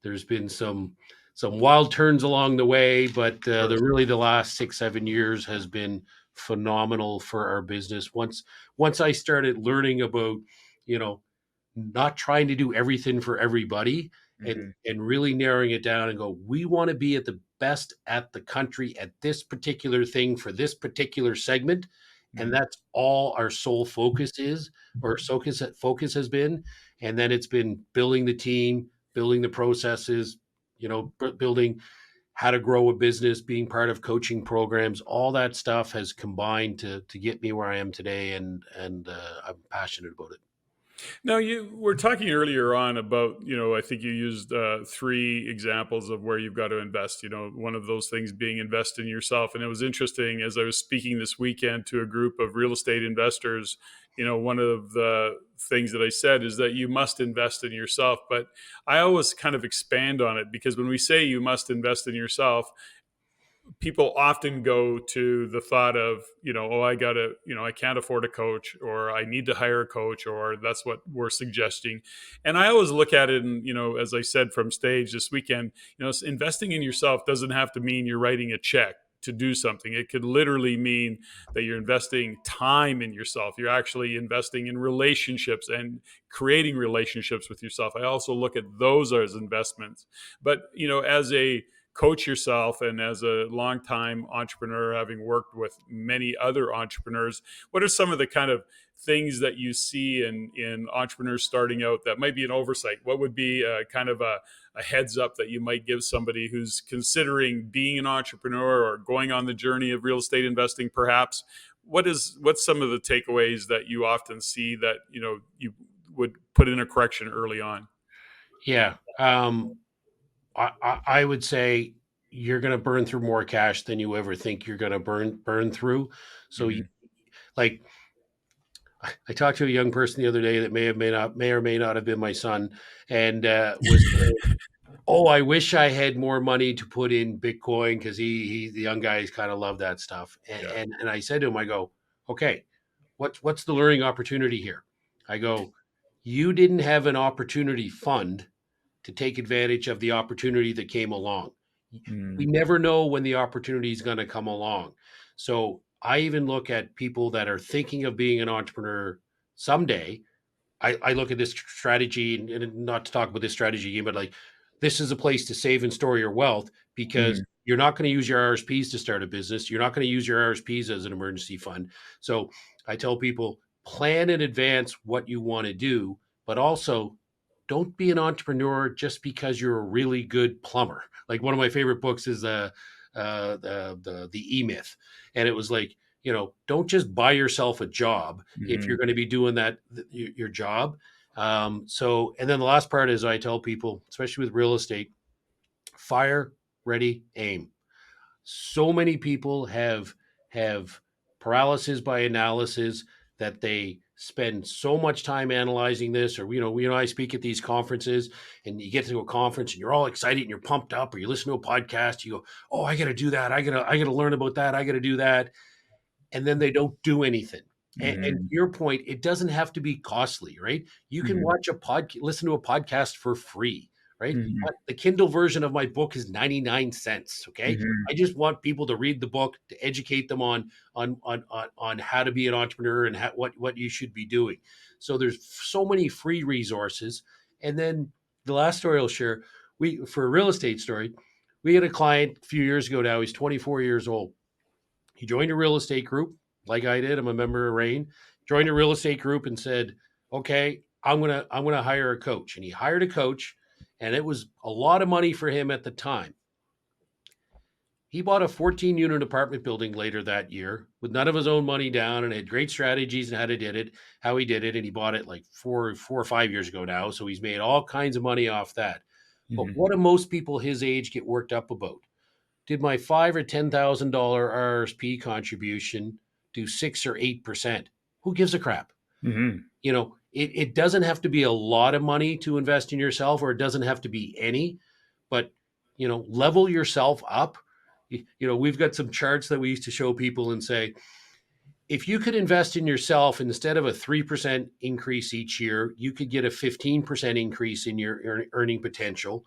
There's been some wild turns along the way, but Of course. the last 6 7 years has been phenomenal for our business. Once I started learning about, you know, not trying to do everything for everybody, and Mhm. really narrowing it down and go, we want to be at the best at the country at this particular thing for this particular segment, and Mhm. that's all our sole focus is, or focus has been. And then it's been building the team, building the processes, building how to grow a business, being part of coaching programs. All that stuff has combined to get me where I am today, and I'm passionate about it. Now, you were talking earlier on about, I think you used three examples of where you've got to invest. One of those things being invest in yourself. And it was interesting as I was speaking this weekend to a group of real estate investors. One of the things that I said is that you must invest in yourself. But I always kind of expand on it, because when we say you must invest in yourself, people often go to the thought of, oh, I gotta, I can't afford a coach, or I need to hire a coach, or that's what we're suggesting. And I always look at it, and as I said from stage this weekend, investing in yourself doesn't have to mean you're writing a check to do something. It could literally mean that you're investing time in yourself. You're actually investing in relationships and creating relationships with yourself. I also look at those as investments. But as a coach yourself, and as a longtime entrepreneur, having worked with many other entrepreneurs, what are some of the kind of things that you see in entrepreneurs starting out that might be an oversight? What would be a kind of a heads up that you might give somebody who's considering being an entrepreneur or going on the journey of real estate investing, perhaps? What's some of the takeaways that you often see that you would put in a correction early on? Yeah. I would say you're going to burn through more cash than you ever think you're going to burn through. So, Mm-hmm. like, I talked to a young person the other day that may or may not have been my son, and was saying, "Oh, I wish I had more money to put in Bitcoin because he the young guys kind of love that stuff." And, Yeah. and and I said to him, I go, "Okay, what's the learning opportunity here?" I go, "You didn't have an opportunity fund to take advantage of the opportunity that came along. We Mm-hmm. never know when the opportunity is going to come along." So I even look at people that are thinking of being an entrepreneur someday. I look at this strategy, and not to talk about this strategy game, but like, this is a place to save and store your wealth, because you're not going to use your RSPs to start a business. You're not going to use your RSPs as an emergency fund. So I tell people, plan in advance what you want to do, but also don't be an entrepreneur just because you're a really good plumber. Like, one of my favorite books is the E Myth, and it was like, don't just buy yourself a job if Mm-hmm. you're going to be doing that your job. So, and then the last part is, I tell people, especially with real estate, fire, ready, aim. So many people have paralysis by analysis, that they spend so much time analyzing this. Or, I speak at these conferences, and you get to a conference and you're all excited and you're pumped up, or you listen to a podcast, you go, "Oh, I got to do that, I got to learn about that, I got to do that." And then they don't do anything. And to Mm-hmm. your point, it doesn't have to be costly, right? You can Mm-hmm. watch listen to a podcast for free, right? Mm-hmm. The Kindle version of my book is 99 cents. Okay. Mm-hmm. I just want people to read the book, to educate them on how to be an entrepreneur, and what you should be doing. So there's so many free resources. And then the last story I'll share, for a real estate story, we had a client a few years ago now. He's 24 years old. He joined a real estate group, like I did. I'm a member of Rain. Joined a real estate group and said, "Okay, I'm gonna hire a coach." And he hired a coach, and it was a lot of money for him at the time. He bought a 14 unit apartment building later that year with none of his own money down, and had great strategies on how he did it. And he bought it like 4 or 5 years ago now. So he's made all kinds of money off that. But Mm-hmm. what do most people his age get worked up about? Did my $5,000 or $10,000 RSP contribution do 6 or 8%? Who gives a crap? Mm-hmm. It doesn't have to be a lot of money to invest in yourself, or it doesn't have to be any, but level yourself up. We've got some charts that we used to show people and say, if you could invest in yourself, instead of a 3% increase each year, you could get a 15% increase in your earning potential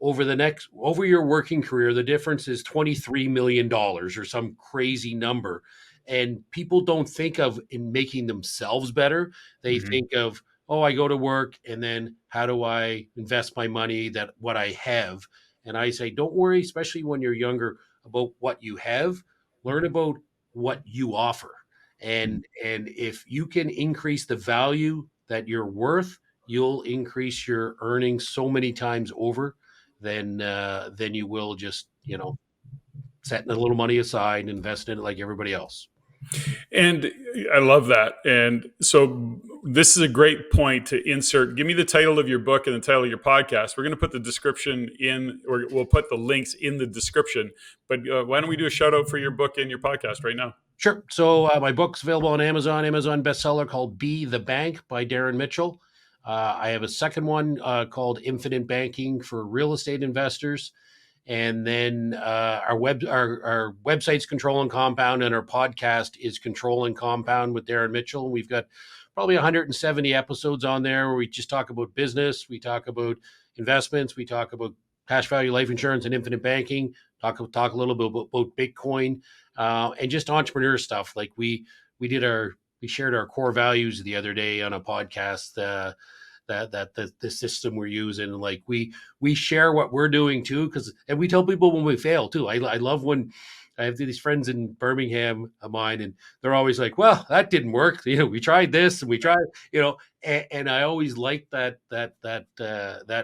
over your working career. The difference is $23 million, or some crazy number. And people don't think of in making themselves better. They Mm-hmm. think of, "Oh, I go to work, and then how do I invest my money, that what I have?" And I say, don't worry, especially when you're younger, about what you have. Learn about what you offer. And if you can increase the value that you're worth, you'll increase your earnings so many times over than you will just setting a little money aside and investing in it like everybody else. And I love that. And so this is a great point to insert. Give me the title of your book and the title of your podcast. We're going to put the description in, or we'll put the links in the description. But why don't we do a shout out for your book and your podcast right now? Sure. So my book's available on Amazon bestseller called Be the Bank by Darren Mitchell. I have a second one called Infinite Banking for Real Estate Investors. And then our website's Control and Compound, and our podcast is Control and Compound with Darren Mitchell. We've got probably 170 episodes on there where we just talk about business, we talk about investments, we talk about cash value life insurance and infinite banking, talk a little bit about Bitcoin, and just entrepreneur stuff. Like we shared our core values the other day on a podcast. The system we're using, like we share what we're doing too, and we tell people when we fail too. I love when I have these friends in Birmingham of mine, and they're always like, well, that didn't work, we tried this and we tried, and I always like that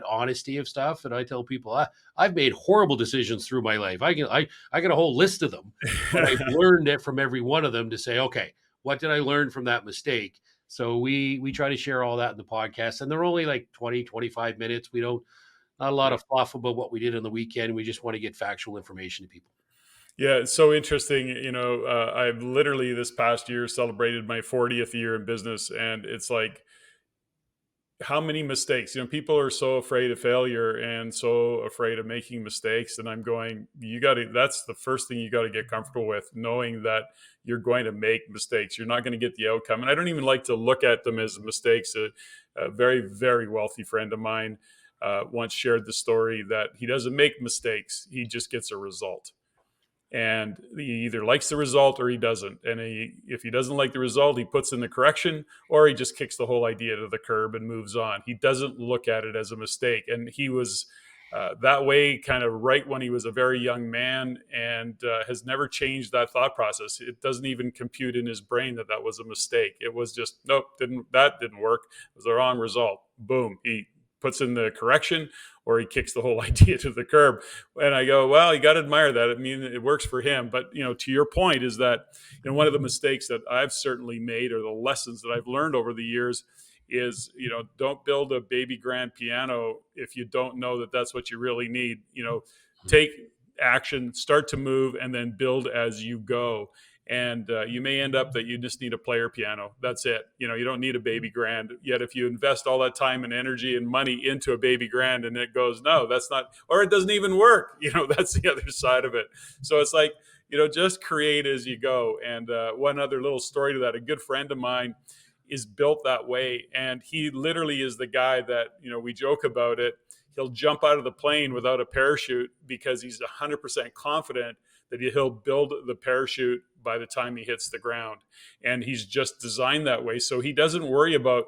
honesty of stuff. And I tell people I've made horrible decisions through my life. I got a whole list of them, but I've learned it from every one of them to say, okay, what did I learn from that mistake? So we try to share all that in the podcast, and they're only like 20, 25 minutes. We don't, not a lot Yeah. of fluff about what we did on the weekend. We just want to get factual information to people. Yeah, it's so interesting. I've literally this past year celebrated my 40th year in business, and it's like how many mistakes. People are so afraid of failure and so afraid of making mistakes. And I'm going, you got to, that's the first thing you got to get comfortable with, knowing that you're going to make mistakes. You're not going to get the outcome. And I don't even like to look at them as mistakes. A very, very wealthy friend of mine once shared the story that he doesn't make mistakes, he just gets a result. And he either likes the result or he doesn't. And if he doesn't like the result, he puts in the correction, or he just kicks the whole idea to the curb and moves on. He doesn't look at it as a mistake. And he was that way kind of right when he was a very young man, and has never changed that thought process. It doesn't even compute in his brain that that was a mistake. It was just, nope, that didn't work. It was the wrong result. Boom. He puts in the correction, or he kicks the whole idea to the curb. And I go, well, you got to admire that. I mean, it works for him. But, to your point is that, one of the mistakes that I've certainly made, or the lessons that I've learned over the years, is, don't build a baby grand piano if you don't know that that's what you really need. Take action, start to move, and then build as you go. And you may end up that you just need a player piano. That's it. You don't need a baby grand. Yet if you invest all that time and energy and money into a baby grand and it goes, no, that's not, or it doesn't even work, that's the other side of it. So it's like, just create as you go. And one other little story to that, a good friend of mine is built that way. And he literally is the guy that, we joke about it. He'll jump out of the plane without a parachute because he's 100% confident that he'll build the parachute by the time he hits the ground. And he's just designed that way. So he doesn't worry about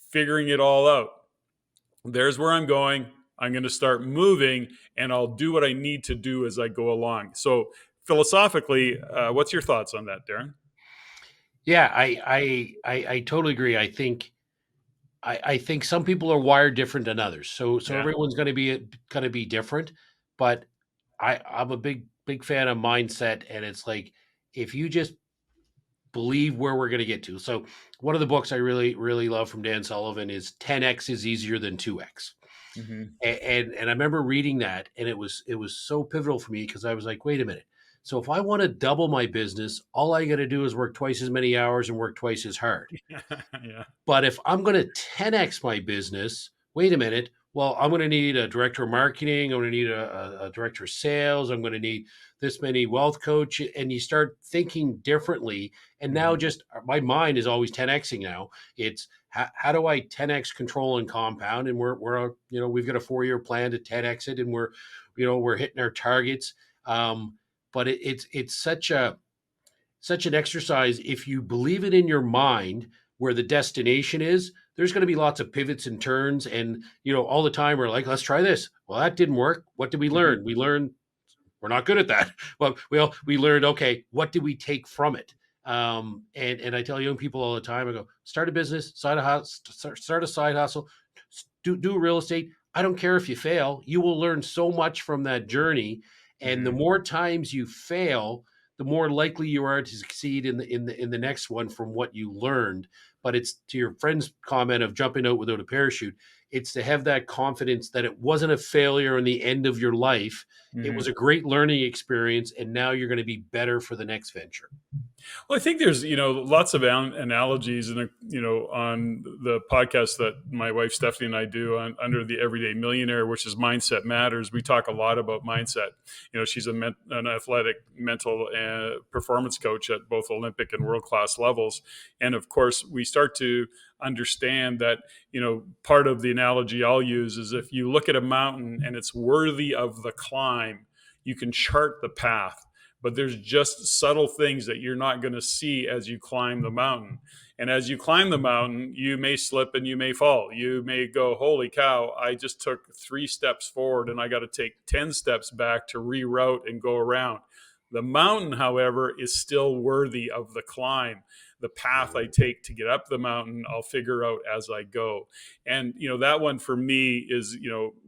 figuring it all out. There's where I'm going. I'm going to start moving, and I'll do what I need to do as I go along. So philosophically, what's your thoughts on that, Darren? Yeah, I totally agree. I think some people are wired different than others. So Yeah. everyone's going to be different. But I'm a big fan of mindset, and it's like if you just believe where we're going to get to. So one of the books I really love from Dan Sullivan is 10x is easier than 2x. Mm-hmm. And I remember reading that, and it was so pivotal for me because I was like, wait a minute. So if I want to double my business, all I got to do is work twice as many hours and work twice as hard. Yeah. But if I'm going to 10x my business, wait a minute. Well, I'm going to need a director of marketing. I'm going to need a director of sales. I'm going to need this many wealth coach. And you start thinking differently. And now just my mind is always 10xing now. It's how do I 10x control and compound? And we've got a 4-year plan to 10x it, and we're hitting our targets. But it's such an exercise. If you believe it in your mind where the destination is, there's going to be lots of pivots and turns. And, all the time we're like, let's try this. Well, that didn't work. What did we learn? We learned we're not good at that. Well, we learned, okay, what did we take from it? And I tell young people all the time, I go, start a business, start a side hustle, do real estate. I don't care if you fail. You will learn so much from that journey. And the more times you fail, the more likely you are to succeed in the next one from what you learned. But it's to your friend's comment of jumping out without a parachute. It's to have that confidence that it wasn't a failure in the end of your life. It was Mhm. a great learning experience, and now you're going to be better for the next venture. Well, I think there's, lots of analogies, and on the podcast that my wife Stephanie and I do on under the Everyday Millionaire, which is Mindset Matters. We talk a lot about mindset. She's an athletic, mental, performance coach at both Olympic and world class levels, and of course, we start to understand that part of the analogy I'll use is if you look at a mountain and it's worthy of the climb, you can chart the path, but there's just subtle things that you're not going to see as you climb the mountain. And as you climb the mountain, you may slip and you may fall. You may go, holy cow, I just took 3 steps forward and I got to take 10 steps back to reroute and go around. The mountain, however, is still worthy of the climb. The path I take to get up the mountain, I'll figure out as I go. And, that one for me is,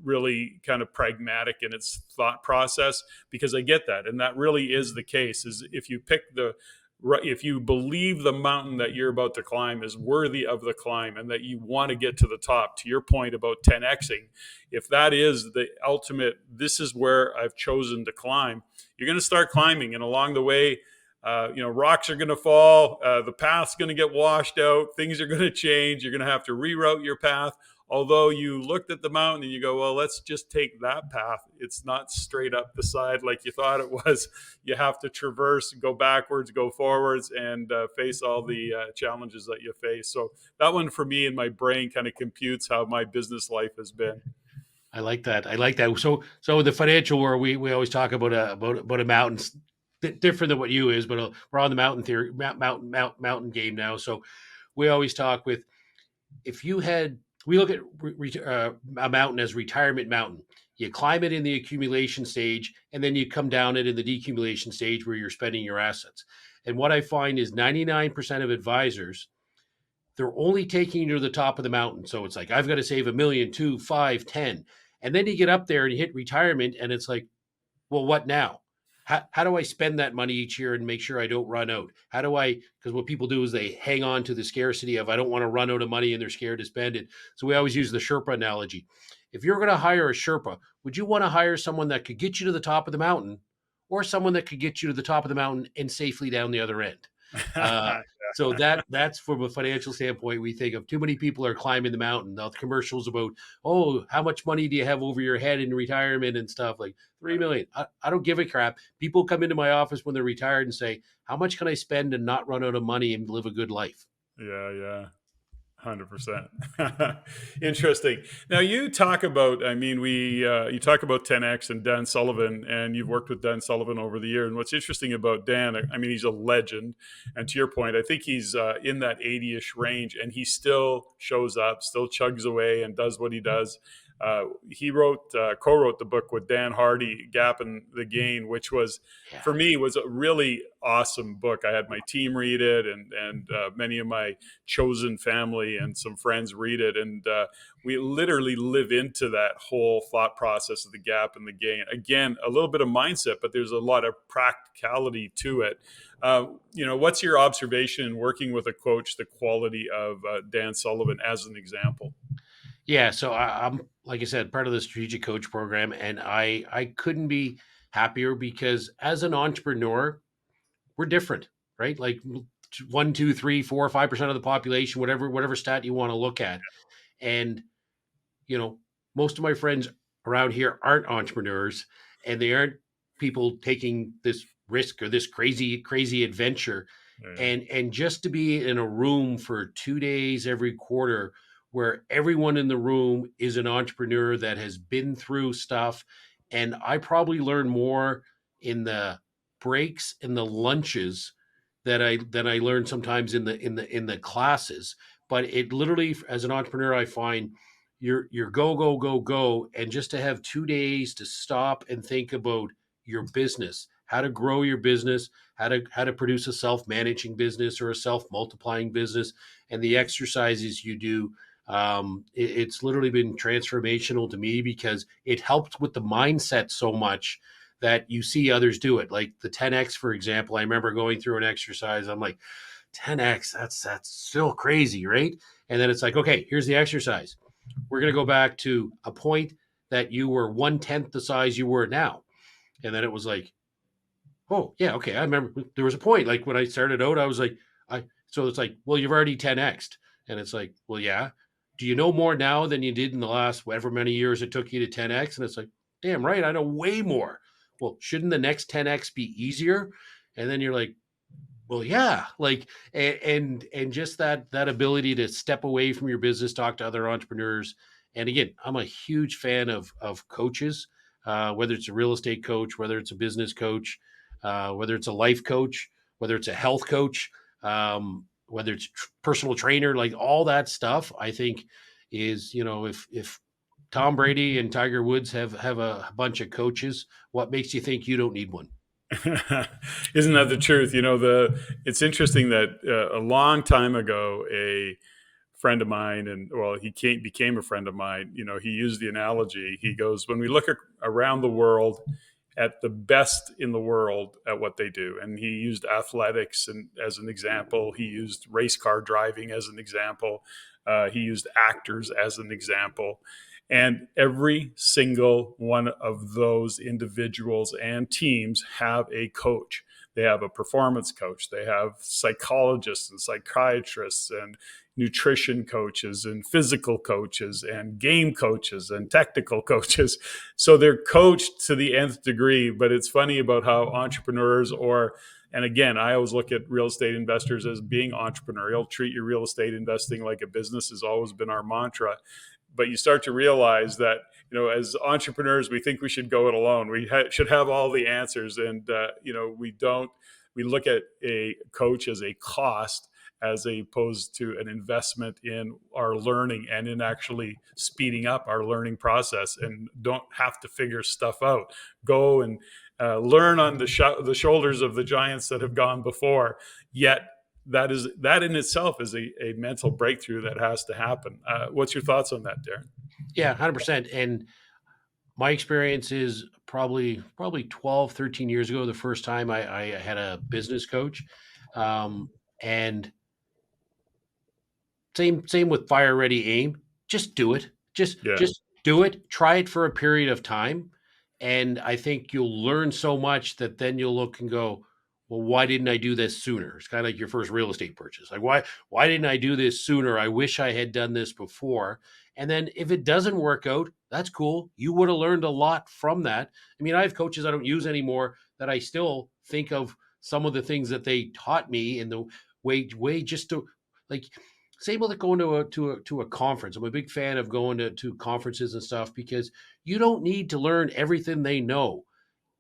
really kind of pragmatic in its thought process, because I get that. And that really is the case, is if you believe the mountain that you're about to climb is worthy of the climb and that you want to get to the top, to your point about 10xing, if that is the ultimate, this is where I've chosen to climb, you're going to start climbing. And along the way, rocks are going to fall, the path's going to get washed out, things are going to change, you're going to have to reroute your path. Although you looked at the mountain and you go, well, let's just take that path. It's not straight up the side like you thought it was. You have to traverse, go backwards, go forwards, and face all the challenges that you face. So that one for me in my brain kind of computes how my business life has been. I like that. I like that. So in the financial world, we always talk about a mountain, different than what you is, but we're on the mountain theory, mountain game now. So we always talk with, if you had, we look at a mountain as retirement mountain. You climb it in the accumulation stage, and then you come down it in the decumulation stage where you're spending your assets. And what I find is 99% of advisors, they're only taking you to the top of the mountain. So it's like, I've got to save a million, two, five, 10. And then you get up there and you hit retirement, and it's like, well, what now? How do I spend that money each year and make sure I don't run out? How do I, because what people do is they hang on to the scarcity of, I don't want to run out of money, and they're scared to spend it. So we always use the Sherpa analogy. If you're going to hire a Sherpa, would you want to hire someone that could get you to the top of the mountain, or someone that could get you to the top of the mountain and safely down the other end? Uh, so that's from a financial standpoint. We think of too many people are climbing the mountain. Now the commercials about, oh, how much money do you have over your head in retirement and stuff, like 3 million. I don't give a crap. People come into my office when they're retired and say, how much can I spend and not run out of money and live a good life? Yeah. 100%. Interesting. Now you talk about, you talk about 10X and Dan Sullivan, and you've worked with Dan Sullivan over the year. And what's interesting about Dan, he's a legend. And to your point, I think he's in that 80-ish range, and he still shows up, still chugs away and does what he does. He co-wrote the book with Dan Hardy, Gap and the Gain, which was, Yeah. for me, was a really awesome book. I had my team read it, and many of my chosen family and some friends read it, and we literally live into that whole thought process of the gap and the gain. Again, a little bit of mindset, but there's a lot of practicality to it. What's your observation in working with a coach, the quality of Dan Sullivan as an example? Yeah, so I'm, like I said, part of the strategic coach program, and I couldn't be happier, because as an entrepreneur, we're different, right? Like 1, 2, 3, 4, 5% of the population, whatever stat you want to look at. And most of my friends around here aren't entrepreneurs, and they aren't people taking this risk or this crazy adventure. Yeah. And just to be in a room for 2 days every quarter, where everyone in the room is an entrepreneur that has been through stuff. And I probably learn more in the breaks and the lunches than I learn sometimes in the classes. But it literally, as an entrepreneur, I find you're go, and just to have 2 days to stop and think about your business, how to grow your business, how to produce a self-managing business or a self-multiplying business, and the exercises you do. It's literally been transformational to me, because it helped with the mindset so much that you see others do it. Like the 10x, for example. I remember going through an exercise. I'm like, 10x, that's still crazy, right? And then it's like, okay, here's the exercise. We're going to go back to a point that you were 1/10 the size you were now. And then it was like, oh, yeah, okay. I remember there was a point. Like when I started out, I was like, so it's like, well, you've already 10x'd. And it's like, well, yeah. Do you know more now than you did in the last whatever many years it took you to 10x? And it's like, damn right, I know way more. Well, shouldn't the next 10x be easier? And then you're like, well, yeah, like, and just that ability to step away from your business, talk to other entrepreneurs. And again, I'm a huge fan of coaches, whether it's a real estate coach, whether it's a business coach, whether it's a life coach, whether it's a health coach, whether it's personal trainer, like all that stuff. I think is, if Tom Brady and Tiger Woods have a bunch of coaches, what makes you think you don't need one? Isn't that the truth? It's interesting that a long time ago, a friend of mine, and well, became a friend of mine. He used the analogy. He goes, when we look around the world at the best in the world at what they do, and he used athletics as an example. He used race car driving as an example. He used actors as an example. And every single one of those individuals and teams have a coach. They have a performance coach. They have psychologists and psychiatrists and nutrition coaches and physical coaches and game coaches and technical coaches. So they're coached to the nth degree. But it's funny about how entrepreneurs and again, I always look at real estate investors as being entrepreneurial. Treat your real estate investing like a business has always been our mantra. But you start to realize that, as entrepreneurs, we think we should go it alone. We should have all the answers. And, we don't. We look at a coach as a cost as opposed to an investment in our learning and in actually speeding up our learning process, and don't have to figure stuff out. Go and learn on the shoulders of the giants that have gone before. Yet that in itself is a mental breakthrough that has to happen. What's your thoughts on that, Darren? Yeah, 100%. And my experience is probably 12, 13 years ago, the first time I had a business coach. And same with fire ready aim. Just do it. Just do it. Try it for a period of time. And I think you'll learn so much that then you'll look and go, well, why didn't I do this sooner? It's kind of like your first real estate purchase. Like, why didn't I do this sooner? I wish I had done this before. And then if it doesn't work out, that's cool. You would have learned a lot from that. I mean, I have coaches I don't use anymore that I still think of some of the things that they taught me in the way just to, like, same with like going to a conference. I'm a big fan of going to conferences and stuff because you don't need to learn everything they know.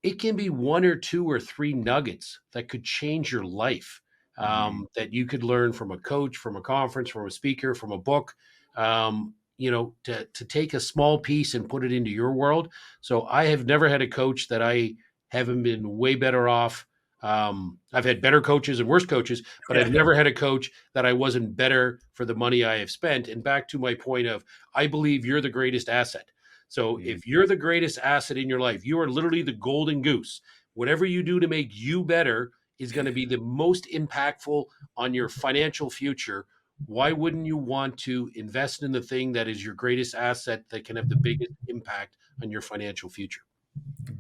It can be one or two or three nuggets that could change your life, that you could learn from a coach, from a conference, from a speaker, from a book. To take a small piece and put it into your world. So I have never had a coach that I haven't been way better off. I've had better coaches and worse coaches, but I've never had a coach that I wasn't better for the money I have spent. And back to my point of, I believe you're the greatest asset. So if you're the greatest asset in your life, you are literally the golden goose. Whatever you do to make you better is going to be the most impactful on your financial future. Why wouldn't you want to invest in the thing that is your greatest asset that can have the biggest impact on your financial future?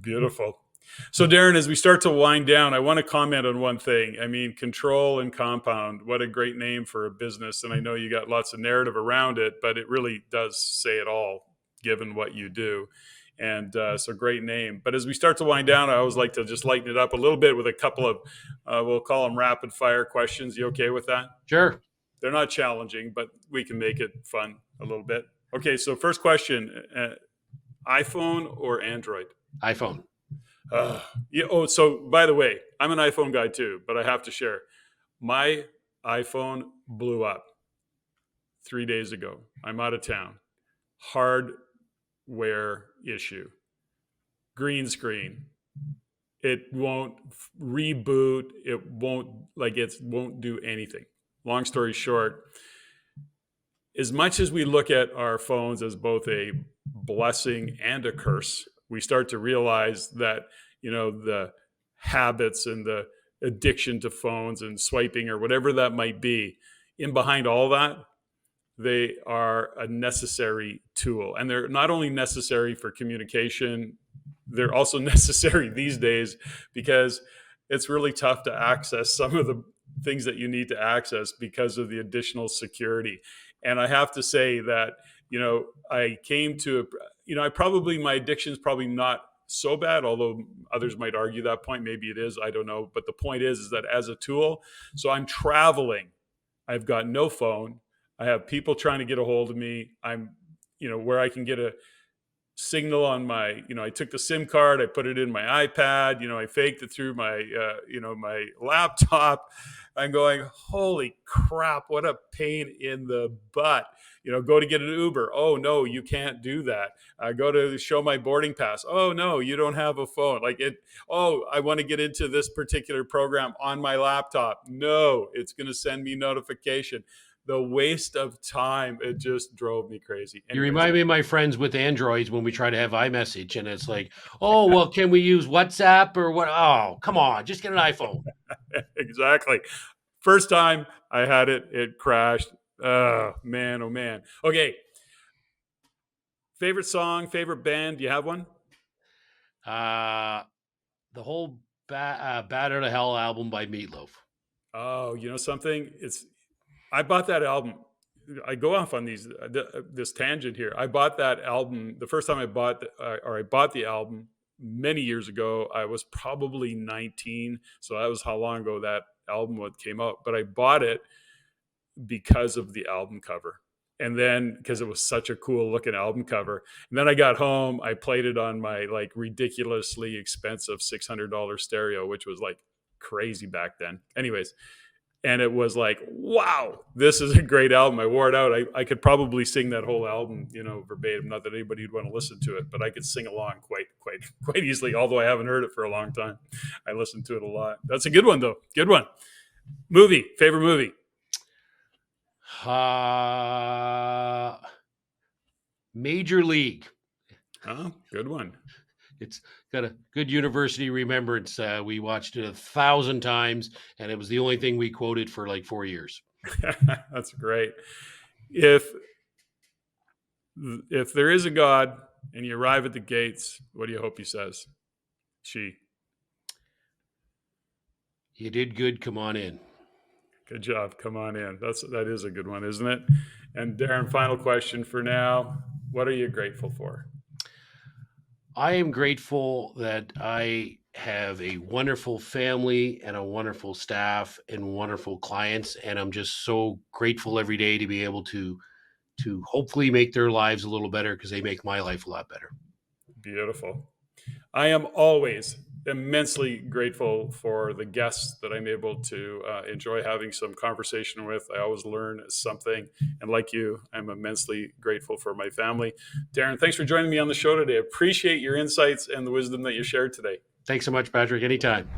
Beautiful. So, Darren, as we start to wind down, I want to comment on one thing. I mean, control and compound, what a great name for a business. And I know you got lots of narrative around it, but it really does say it all, given what you do. And so great name. But as we start to wind down, I always like to just lighten it up a little bit with a couple of, we'll call them rapid fire questions. You okay with that? Sure. They're not challenging, but we can make it fun a little bit. Okay, so first question, iPhone or Android? iPhone. So by the way, I'm an iPhone guy too, but I have to share. My iPhone blew up 3 days ago. I'm out of town. Hardware issue. Green screen. It won't reboot. It won't do anything. Long story short, as much as we look at our phones as both a blessing and a curse, we start to realize that, the habits and the addiction to phones and swiping or whatever that might be. In behind all that, they are a necessary tool. And they're not only necessary for communication, they're also necessary these days because it's really tough to access some of the things that you need to access because of the additional security. And I have to say that, I came to, my addiction is probably not so bad, although others might argue that point. Maybe it is, I don't know. But the point is that as a tool, so I'm traveling, I've got no phone. I have people trying to get a hold of me. I'm, where I can get a signal on my, I took the SIM card, I put it in my iPad, I faked it through my, my laptop. I'm going, holy crap, what a pain in the butt. Go to get an Uber. Oh, no, you can't do that. Go to show my boarding pass. Oh, no, you don't have a phone. Oh, I want to get into this particular program on my laptop. No, it's going to send me notification. The waste of time, it just drove me crazy. Anyways. You remind me of my friends with Androids when we try to have iMessage, and it's like, oh, well, can we use WhatsApp or what? Oh, come on, just get an iPhone. Exactly. First time I had it, it crashed. Oh, man. Okay. Favorite song, favorite band? Do you have one? The whole Bat Out of Hell album by Meatloaf. Oh, you know something? I bought that album. I go off on this tangent here. I bought that album the first time I bought the album many years ago. I was probably 19, so that was how long ago that album came out. But I bought it because of the album cover, and then because it was such a cool looking album cover. And then I got home, I played it on my ridiculously expensive $600 stereo, which was crazy back then. Anyways. And it was like, wow, this is a great album. I wore it out. I could probably sing that whole album, verbatim. Not that anybody would want to listen to it, but I could sing along quite easily. Although I haven't heard it for a long time, I listened to it a lot. That's a good one, though. Good one. Movie, favorite movie. Major League. Oh, good one. It's got a good university remembrance. We watched it 1,000 times, and it was the only thing we quoted for 4 years. That's great. If there is a God and you arrive at the gates, what do you hope he says? You did good. Come on in. Good job. Come on in. That is a good one, isn't it? And Darren, final question for now. What are you grateful for? I am grateful that I have a wonderful family and a wonderful staff and wonderful clients. And I'm just so grateful every day to be able to hopefully make their lives a little better, because they make my life a lot better. Beautiful. I am always immensely grateful for the guests that I'm able to enjoy having some conversation with. I always learn something. And like you, I'm immensely grateful for my family. Darren, thanks for joining me on the show today. I appreciate your insights and the wisdom that you shared today. Thanks so much, Patrick. Anytime.